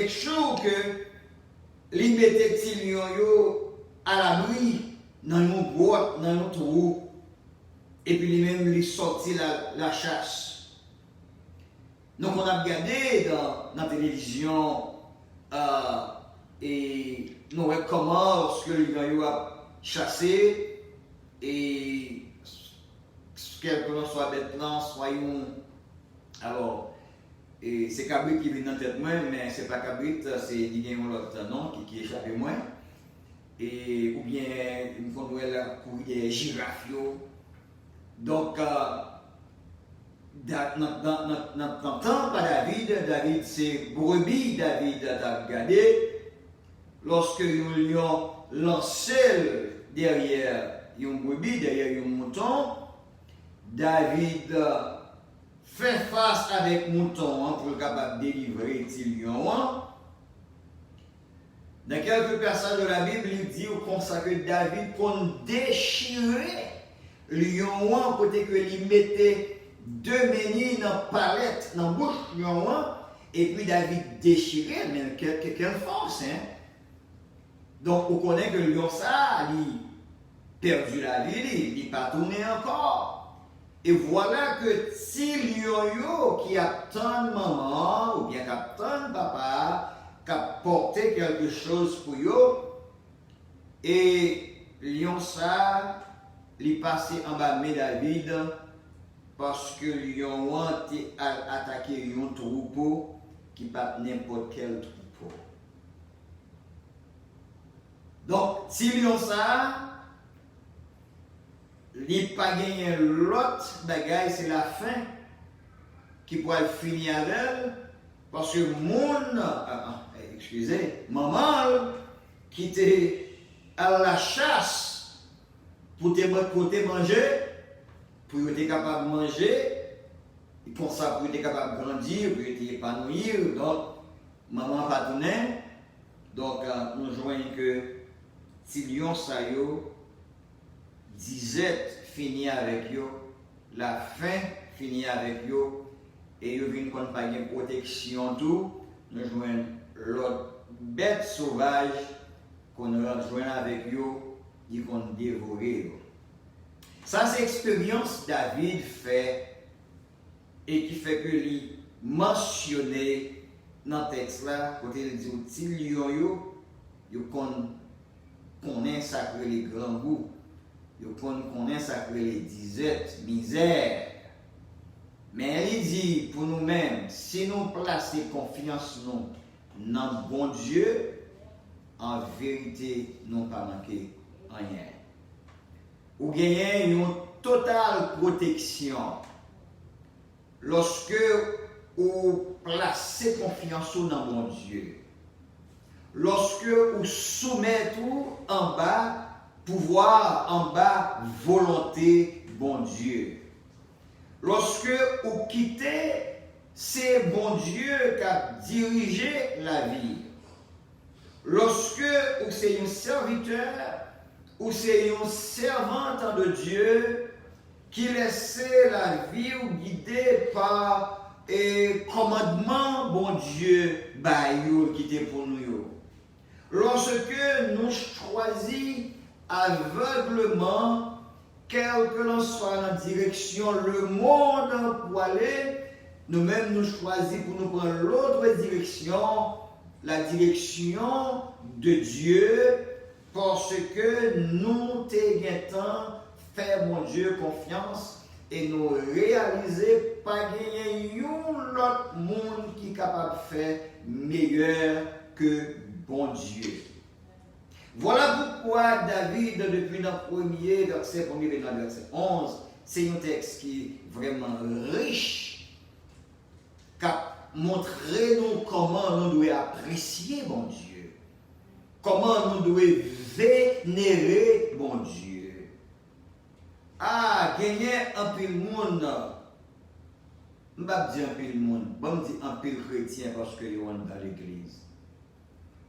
sure que les mettait petit lion à l'abri dans une boîte, dans un trou, et puis les même les sorti la chasse. Donc on a regardé dans la télévision et nous voyons comment ce que les lions a chassé et quel que soit bête là, soyons. Alors, et c'est cabrit qui vient dans la tête moi, mais c'est pas cabrit, c'est l'autre nom qui échappe moins. Et ou bien une fois nous courir des girafes. Donc dans temps par David c'est brebis David a regardé lorsque un lion lancé derrière un brebis, derrière un mouton, David fait face avec mouton pour être capable de délivrer ce lion. Dans quelques passages de la Bible, il dit comme ça que David qu'on déchirait le lion côté que il mettait deux menhirs dans la palette, dans la bouche du lion, et puis David déchirait, mais quelle force, hein? Donc on connaît que le lion ça, il a perdu la vie, il n'a pas tourné encore. Et voilà que si lion qui attend maman, ou bien qui attend papa, qui a porté quelque chose pour eux, et lion ça, il est passé en bas de David parce que lion a attaqué un troupeau qui pas n'importe quel troupeau. Donc, si lion ça, il n'a pas gagné l'autre bagaille, c'est la fin qui pourrait finir avec elle, parce que maman qui était à la chasse pour te manger, pour être capable de manger, et pour ça, pour être capable de grandir, pour être épanouir, donc maman pas tourné. Donc nous joignons que si lion ça yo, disette finit avec yo, la fin finit avec yo, et yo vient qu'on pas de protection tout, nous joignons l'autre bête sauvage qu'on rejoint avec yo, ils vont dévorer. Ça, c'est l'expérience que David fait et qui fait que lui mentionner dans le texte là, quand il dit petit lion, il connaît ça que les grands goûts, il connaît ça que les disettes, misère. Mais il dit pour nous-mêmes, si nous plaçons confiance dans le bon Dieu, en vérité, nous pas manqué rien. Ou gagner une totale protection lorsque vous placez confiance dans mon Dieu. Lorsque vous soumettez en bas, pouvoir en bas, volonté, bon Dieu. Lorsque vous quittez, c'est bon Dieu qui a dirigé la vie. Lorsque vous êtes un serviteur, ou c'est une servante de Dieu qui laissait la vie guidée par et commandement bon Dieu qui était pour nous. Lorsque nous choisissons aveuglement, quelle que soit la direction, le monde pour aller, nous-mêmes nous choisissons pour nous prendre l'autre direction, la direction de Dieu, parce que nous t'aiguetons faire mon Dieu confiance et nous réaliser pas gagner un autre monde qui est capable de faire meilleur que bon Dieu. Voilà pourquoi David, depuis le premier verset 11, c'est un texte qui est vraiment riche, qui montre nous comment nous devons apprécier bon Dieu, comment nous devons vénérer bon Dieu. Ah, gagner un peu le monde, je ne vais pas dire un peu le monde, je vais dire un peu le chrétien parce que ils sont dans l'église.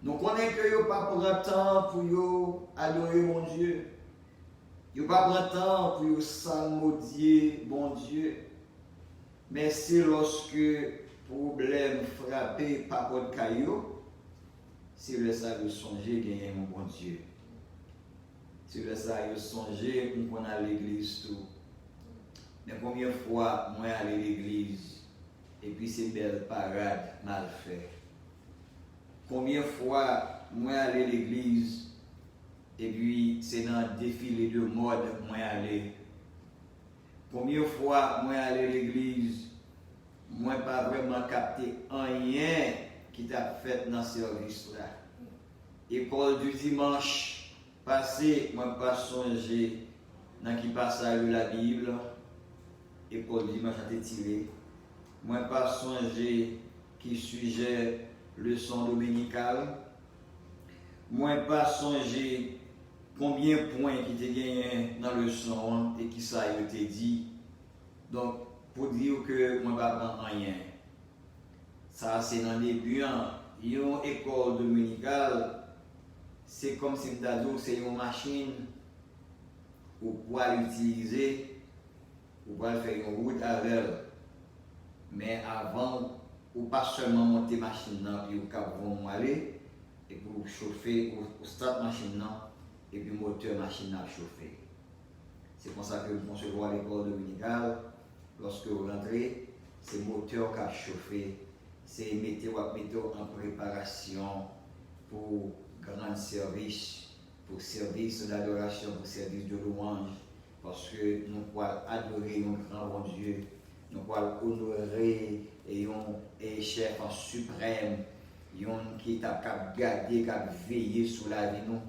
Nous connaissons que vous pas prendre temps pour adorer mon Dieu. Vous pas prendre temps pour salmodier mon Dieu. Mais c'est lorsque problème frappé par votre caillou, c'est le ça de songer gagner mon bon Dieu. C'est le ça de songer pour qu'on a l'église tout. Mais combien de fois moi aller à l'église et puis c'est belle parade mal fait. Combien de fois moi aller à l'église et puis c'est dans le défilé de mode moi aller. Combien de fois moi aller à l'église, moi pas vraiment capté rien qui t'a fait dans ce service là. École du dimanche passé, moi pas songé dans qui passage de la Bible. École du dimanche a été tiré. Moi pas songé qui sujet leçon dominicale. Moi pas songé combien de points qui étaient gagnés dans le leçon et qui ça a été dit. Donc pour dire que moi pas prendre rien. Ça c'est dans les buts. Une école dominicale, c'est comme si c'est une machine ou pour l'utiliser ou pour faire une route avec elle. Mais avant, ou pas seulement monter machine là puis vous aller et pour chauffer ou start machine là et puis moteur machine à chauffer. C'est pour ça que vous concevez à l'école dominicale, lorsque vous rentrez, c'est moteur qui a chauffé, c'est mettre en préparation pour grand service, pour service d'adoration, pour service de louange, parce que nous pouvons adorer un grand bon Dieu, nous pouvons honorer un chef en suprême, qui t'a gardé, qui a veillé sur la vie nous,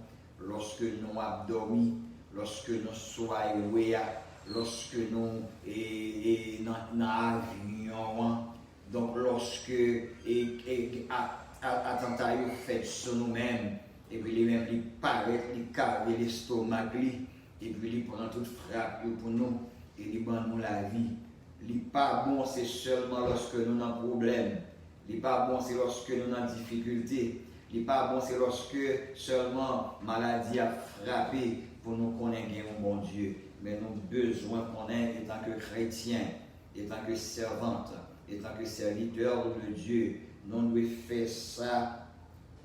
lorsque nous avons dormi, lorsque nous soyons lorsque nous dans l'avion, donc lorsque attentat fait sur nous-mêmes, et puis les mêmes ils paraissent, ils carrent l'estomac, et puis ils prennent toute frappe pour nous, et ils bandent nous la vie. Ce n'est pas bon, c'est seulement lorsque nous avons un problème. Ce n'est pas bon, c'est lorsque nous avons une difficulté. Ce n'est pas bon, c'est lorsque seulement maladie a frappé pour nous connaître un bon Dieu. Mais nous avons besoin qu'on ait, en tant que chrétien, en tant que servante, en tant que serviteur de Dieu, nous devons faire ça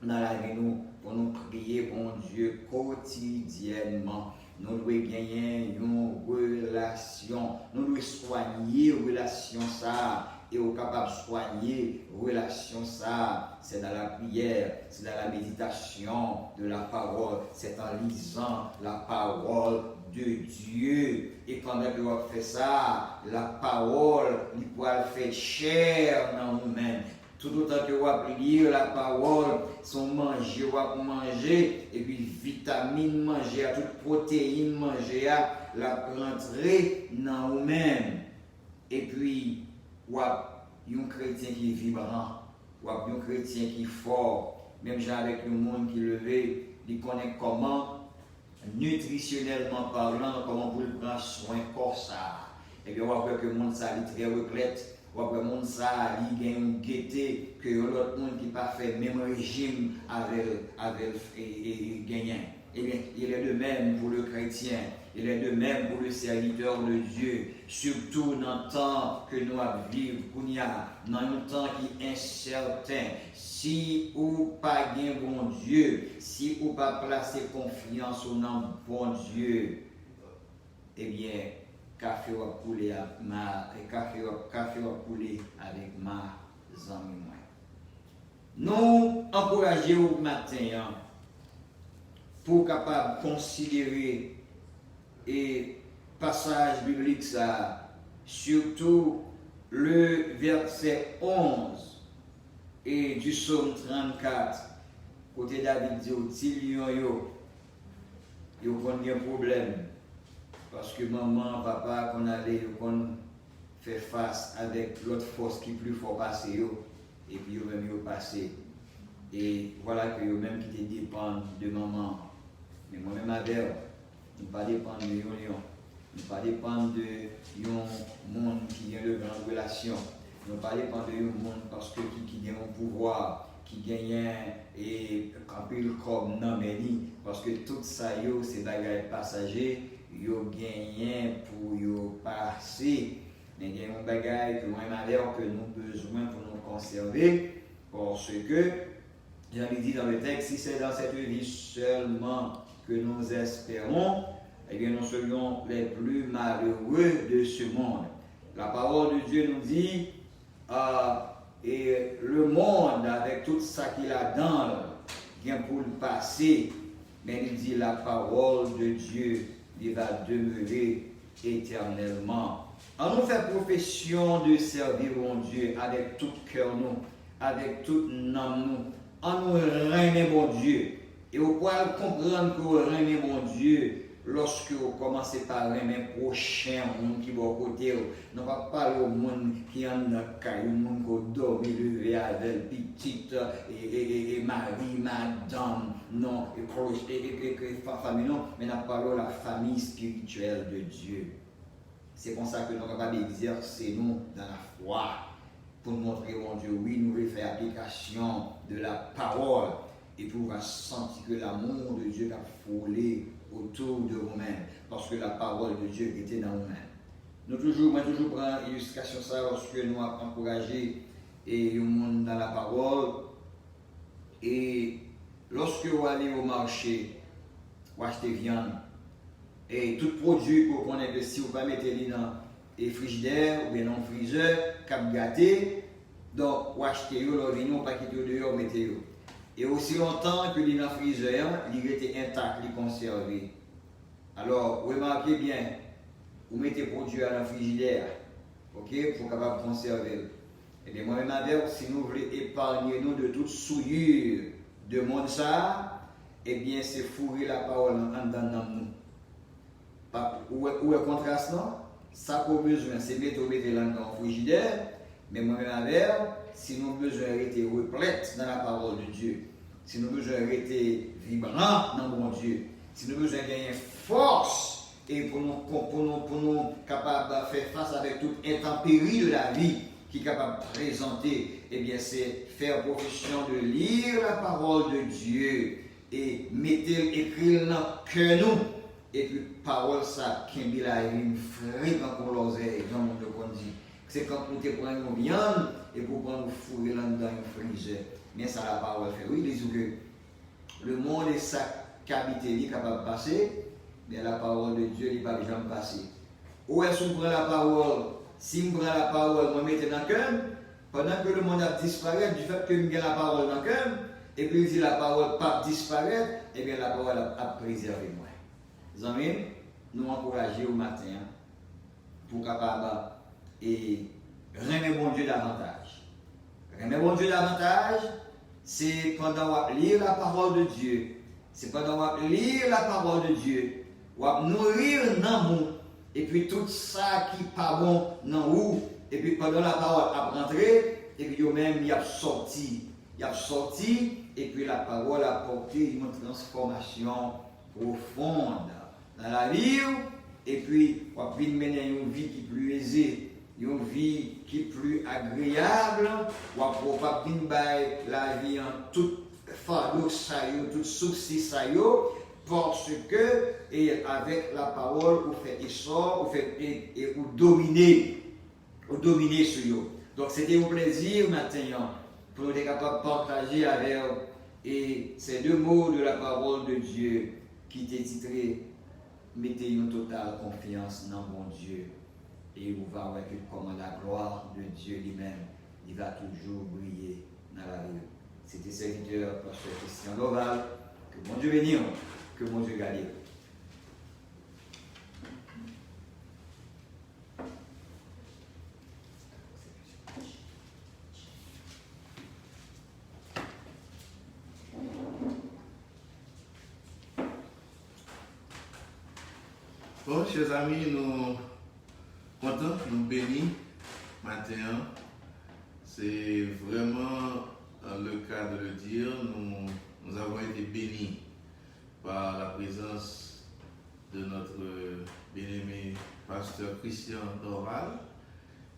dans la vie pour nous prier bon Dieu quotidiennement. Nous devons gagner une relation, nous devons soigner une relation ça. Et au capable de soigner relation ça, c'est dans la prière, c'est dans la méditation de la parole, c'est en lisant la parole de Dieu. Et quand on fait ça, la parole, il peut faire chair dans nous-mêmes. Tout autant que vous lire la parole, son manger, vous manger, et puis vitamine manger, toute protéine manger, la rentrer dans nous-mêmes. Et puis, ou un chrétien qui est vibrant, ou un chrétien qui est fort, même avec le monde qui est levé, il connaît comment, nutritionnellement parlant, comment vous prendre soin corps ça. Et puis on voit que le monde ça est très replète, on voit que le monde ça il gagne une gaieté que l'autre monde qui pas fait même régime avec gagnant. Et bien, il est de même pour le chrétien. Il est de même pour le serviteur de Dieu, surtout dans le temps que nous vivons, dans un temps qui est incertain. Si ou pas bien bon Dieu, si ou pas placer confiance au nom bon Dieu, eh bien, café va couler avec ma amis. Nous encourageons au matin pour capable considérer et passage biblique ça, surtout le verset 11 et du psaume 34, côté David dit au Tillion yo connaît un problème, Parce que maman, papa, qu'on allait, qu'on fait face avec l'autre force qui est plus fort passer, et puis eux-mêmes, ils passé. Et voilà que eux-mêmes qui te dépendent de maman. Mais moi-même, avec ne pas dépendre de l'union. Ne pas dépendre de un monde qui a de grandes relations. Ne pas dépendre de un monde parce que qui a un pouvoir, qui gagne et camper le corps non mais parce que tout ça c'est bagages passagers, yo gagne pour yo passer. Mais il y a un bagage que moi malheur que nous besoin pour nous conserver parce que j'avais dit dans le texte, si c'est dans cette vie seulement que nous espérons, eh bien nous serions les plus malheureux de ce monde. La parole de Dieu nous dit, et le monde avec tout ça qu'il a dans, vient pour le passer, mais il dit la parole de Dieu, il va demeurer éternellement. On nous fait profession de servir mon Dieu avec tout cœur nous, avec tout âme nous. On nous remet mon Dieu. Et vous pouvez comprendre que vous remet mon Dieu lorsque vous commencez par remettre prochain monde qui va au côté. Non pas parler au monde qui est en caillou, au monde qui dort, levé avec petite et mari, madame, non, et famille, non, mais nous parlons de la famille spirituelle de Dieu. C'est pour ça que nous sommes capables d'exercer nous dans la foi. Pour montrer mon Dieu, oui, nous voulons faire application de la parole et pour sentir que l'amour de Dieu a frôlé autour de vous-mêmes, parce que la parole de Dieu était dans vous-mêmes. Moi toujours prends l'illustration ça lorsque nous avons encouragé le monde dans la parole. Et lorsque vous allez au marché, vous achetez viande, et tout produit pour qu'on investit, vous ne pouvez pas mettre dans et frigidaire ou bien non freezer, cap gâté, donc ou acheter yo, le vino, pas quitter dehors, mettez yo. Et aussi longtemps que le freezer, il était intact, il conservé. Alors, remarquez bien, vous mettez produit à la frigidaire, ok, pour capable conserver. Et bien moi-même avec, si nous voulons épargner nous de toute souillure de monde ça, eh bien c'est fourrer la parole en dedans nous. Où est le contraste non? Ça qu'on a besoin, c'est mettre dans le frigidaire, mais moi-même avec, si nous avons besoin d'être replètes dans la parole de Dieu, si nous avons besoin d'être vibrants dans mon Dieu, si nous avons besoin de gagner force et pour nous capables de faire face avec toute intempérie de la vie qui est capable de présenter, eh bien c'est faire profession de lire la parole de Dieu et écrire dans le cœur nous. Et puis, parole, ça, qui est la vie, frère, quand on l'osait, dans le monde qu'on dit. C'est quand on te prend une viande et pour prendre une fourrure là-dedans, une freezer. Mais ça, la parole fait. Oui, il dit que le monde est ça qu'habiter, est capable de passer, mais la parole de Dieu n'est pas jamais passer. Où est-ce qu'on prend la parole? Si on prend la parole, on met dans le cœur, pendant que le monde a disparu, du fait que je la parole dans le cœur, et puis il dit la parole pas disparaître, et bien la parole a préservé moi. Amis, nous encourager au matin pour capable et remettre mon Dieu davantage. Remettre mon Dieu davantage, c'est pendant qu'on lire la parole de Dieu. C'est pendant qu'on lire la parole de Dieu, on nourrir l'amour et puis tout ça qui n'est pas bon dans vous. Et puis pendant la parole a rentré, et puis même il a sorti. Il a sorti, et puis la parole a porté une transformation profonde dans la vie, et puis on va mener une vie qui est plus aisée, une vie qui est plus agréable, on va mener la vie en tout fardeau, tout souci, parce que et avec la parole, on fait essor, on dominer sur eux. Donc c'était un plaisir maintenant pour nous être capables de partager avec et ces deux mots de la parole de Dieu qui étaient titrés mettez une totale confiance dans mon Dieu et vous va voir que comme la gloire de Dieu lui-même, il va toujours briller dans la vie. C'était serviteur pasteur Christian Loval. Que mon Dieu bénisse, que mon Dieu garde. Bon, chers amis, nous contents, nous bénis matin. C'est vraiment le cas de le dire. Nous avons été bénis par la présence de notre bien-aimé pasteur Christian Dorval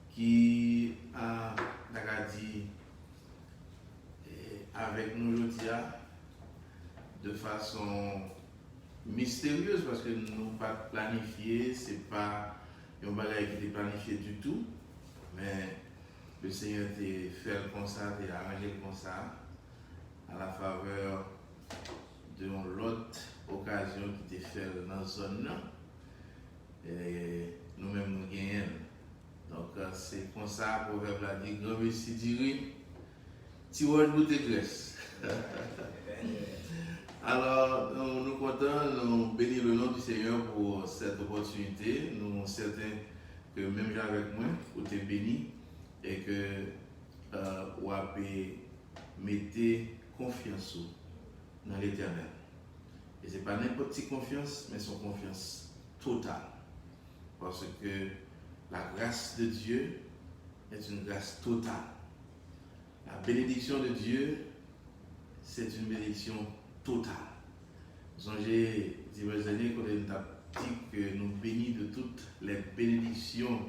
qui a dit avec nous aujourd'hui de façon mystérieuse parce que nous pas planifié, c'est pas un bagage qui était planifié du tout, mais le Seigneur t'a fait comme ça, t'a arrangé comme ça, à la faveur de l'autre occasion qui t'a fait dans la zone. Et nous-mêmes nous gagnons. Donc c'est comme ça, le proverbe l'a dit, grand messie dirait, tu vois le bout de graisse. Alors, nous sommes contents, nous bénissons le nom du Seigneur pour cette opportunité. Nous sommes certains que même gens avec moi, vous êtes bénis et que vous avez mis confiance dans l'Éternel. Et ce n'est pas n'importe quelle confiance, mais son confiance totale. Parce que la grâce de Dieu est une grâce totale. La bénédiction de Dieu, c'est une bénédiction totale. Songez, diverses années, quand on a dit que nous bénissons de toutes les bénédictions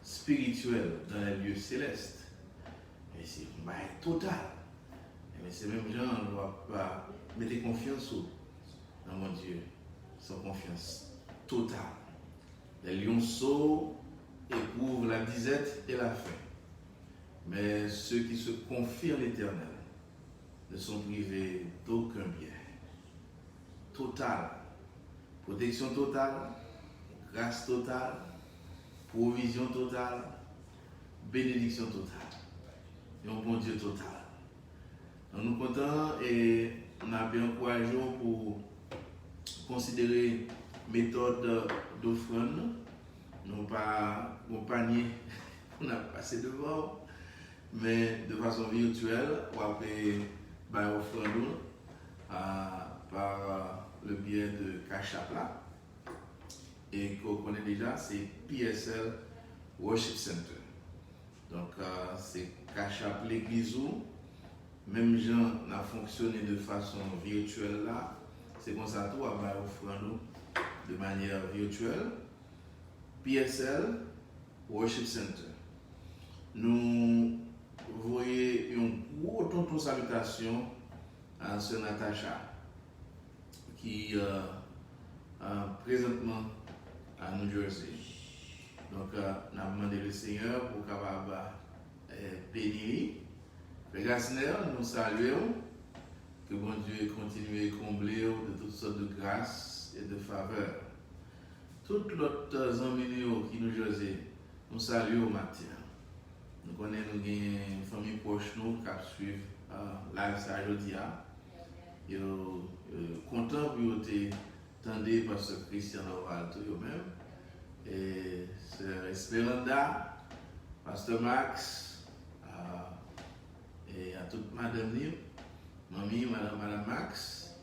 spirituelles dans les lieux célestes. Et c'est une bail total. Mais ces mêmes gens ne doivent pas mettre confiance dans mon Dieu. Sans confiance totale. Les lionceaux éprouvent la disette et la faim. Mais ceux qui se confient en l'Éternel ne sont privés d'aucun bien. Total, protection totale, grâce totale, provision totale, bénédiction totale. Et un bon Dieu total. Donc, nous sommes contents et on a bien encouragé pour considérer méthode d'offrande. Non pas mon panier, on a passé devant, mais de façon virtuelle, on peut offrande par le biais de Cash App là. Et qu'on connaît déjà, c'est PSL Worship Center. Donc c'est Cash App l'église où même gens n'a fonctionné de façon virtuelle là. C'est comme ça tout à offrande de manière virtuelle. PSL Worship Center. Nous voyons une grosse salutation à Sœur Natacha qui présentement à New Jersey. Donc, on a demandé le Seigneur pour capable bénir. Les Gassner, nous saluons que bon Dieu continue à combler de toutes sortes de grâces et de faveurs. Toutes les amis qui nous Jersey, nous saluons au matin. Nous connaissons une famille proche nous qui suivent live ça aujourd'hui. Ils sont contents pour t'entendre parce que Christian Dorval eux-mêmes. Et Sœur Esperanda, Pasteur Max, et à toute Madame Nip, Mamie, Madame Max.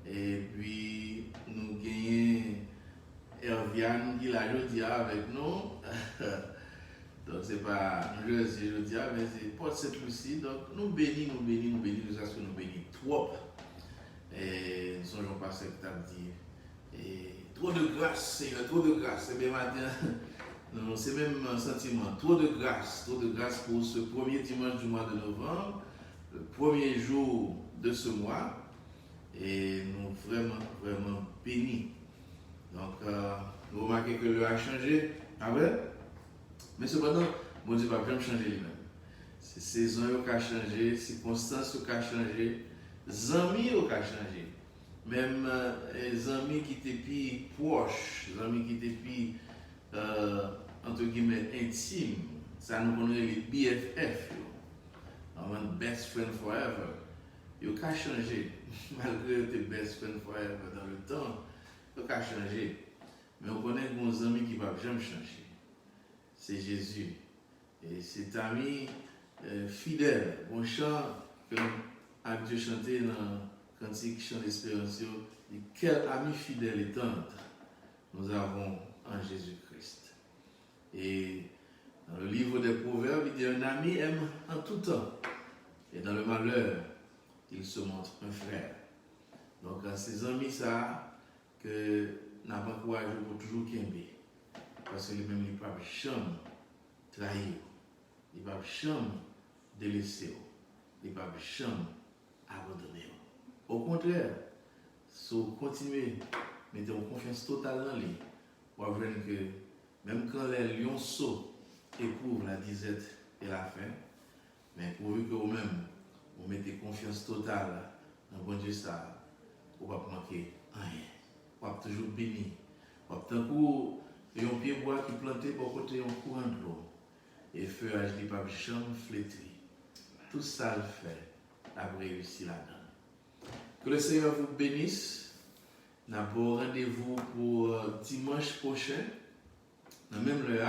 Et puis nous gagnons Herviane qui l'a aujourd'hui avec nous. Donc c'est pas nous je dis mais c'est pas cette fois-ci. Donc nous bénissons jusqu'à ce que nous bénissons trop. Et nous songeons pas ce que tu as dit. Et trop de grâce, Seigneur, trop de grâce. C'est bien matin. C'est même un sentiment. Trop de grâce pour ce premier dimanche du mois de novembre, le premier jour de ce mois. Et nous vraiment bénis. Donc vous remarquez que l'heure a changé. Ah ouais? Mais cependant, mon Dieu ne va pas changer lui-même. C'est saison qui a changé, circonstances qui ont changé, les amis qui ont changé. Même les amis qui étaient plus proches, les amis qui étaient plus, entre guillemets, intimes. Ça nous connaît les BFF. Best friend forever. Ils ont changé. Malgré tes best friend forever dans le temps, ils ont changé. Mais on connaît nos amis qui ne vont jamais changer. C'est Jésus. Et cet ami fidèle, bon chant que a Dieu chanté dans le cantique chant d'espérance, quel ami fidèle et tendre. nous avons en Jésus-Christ. Et dans le livre des Proverbes, il dit un ami aime en tout temps. Et dans le malheur, il se montre un frère. Donc, à ces amis, ça, que n'a pas courage pour toujours qu'aimer. Parce que lui-même, il ne peut pas jamais trahir. Il ne peut pas jamais délaisser. Il ne peut pas jamais abandonner. Au contraire, si vous continuez, mettez une confiance totale dans lui, vous verrez que même quand les lionceaux éprouvent la disette et la faim, mais pourvu que vous-même, vous mettez confiance totale dans bon Dieu, ça, vous ne va pas manquer rien. Vous va toujours béni. Vous va tant que un pied bois qui planté pour côté un courant de l'eau. Et feuillage n'est pas jamais flétri. Tout ça le fait, la réussir là-dedans. Que le Seigneur vous bénisse. Nous avons rendez-vous pour dimanche prochain, dans le même lieu.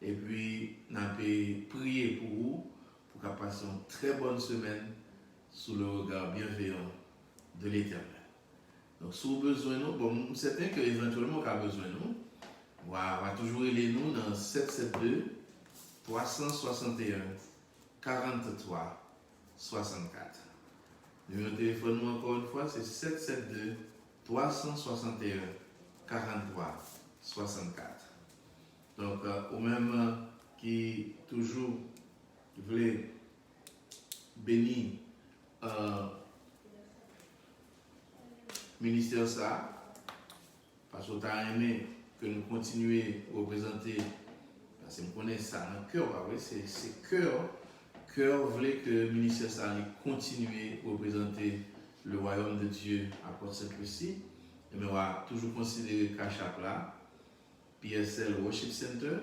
Et puis, nous avons prié pour vous, pour qu'on passe une très bonne semaine sous le regard bienveillant de l'Éternel. Donc, si vous avez besoin de nous, bon, c'est certain qu'éventuellement, vous avez besoin de nous. On va toujours aider nous dans 772 361 43 64. Numéro de téléphone, nous, encore une fois, c'est 772 361 43 64. Donc, au même qui toujours voulait bénir ministère ça, parce que tu as aimé que nous continuions à représenter, parce que nous connaissons ça dans le cœur, c'est cœur. Cœur voulait que le ministère ça continue à représenter le royaume de Dieu à Port-Saint-Lucie. Et on va toujours considérer Cachap là, PSL Worship Center.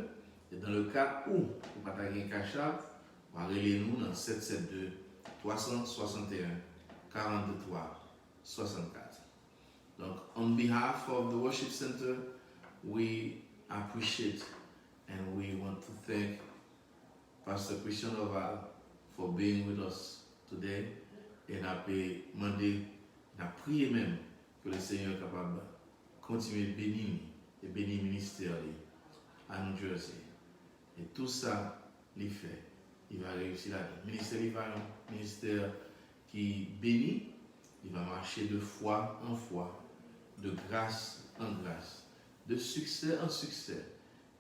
Et dans le cas où vous ne pouvez pas Cachap, on va relayer nous dans 772 361 43 64. Donc, on behalf of the Worship Center, we appreciate and we want to thank Pastor Christian Oval for being with us today. Et on a demandé, on a prié même que le Seigneur est capable de continuer de bénir et bénir le ministère à New Jersey. Et tout ça, il fait, il va réussir là. Le ministère, il va un ministère qui bénit, il va marcher de foi en foi, de grâce en grâce, de succès en succès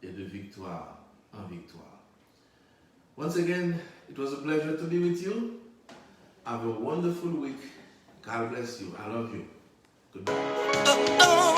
et de victoire en victoire. Once again, it was a pleasure to be with you. Have a wonderful week. God bless you. I love you. Goodbye.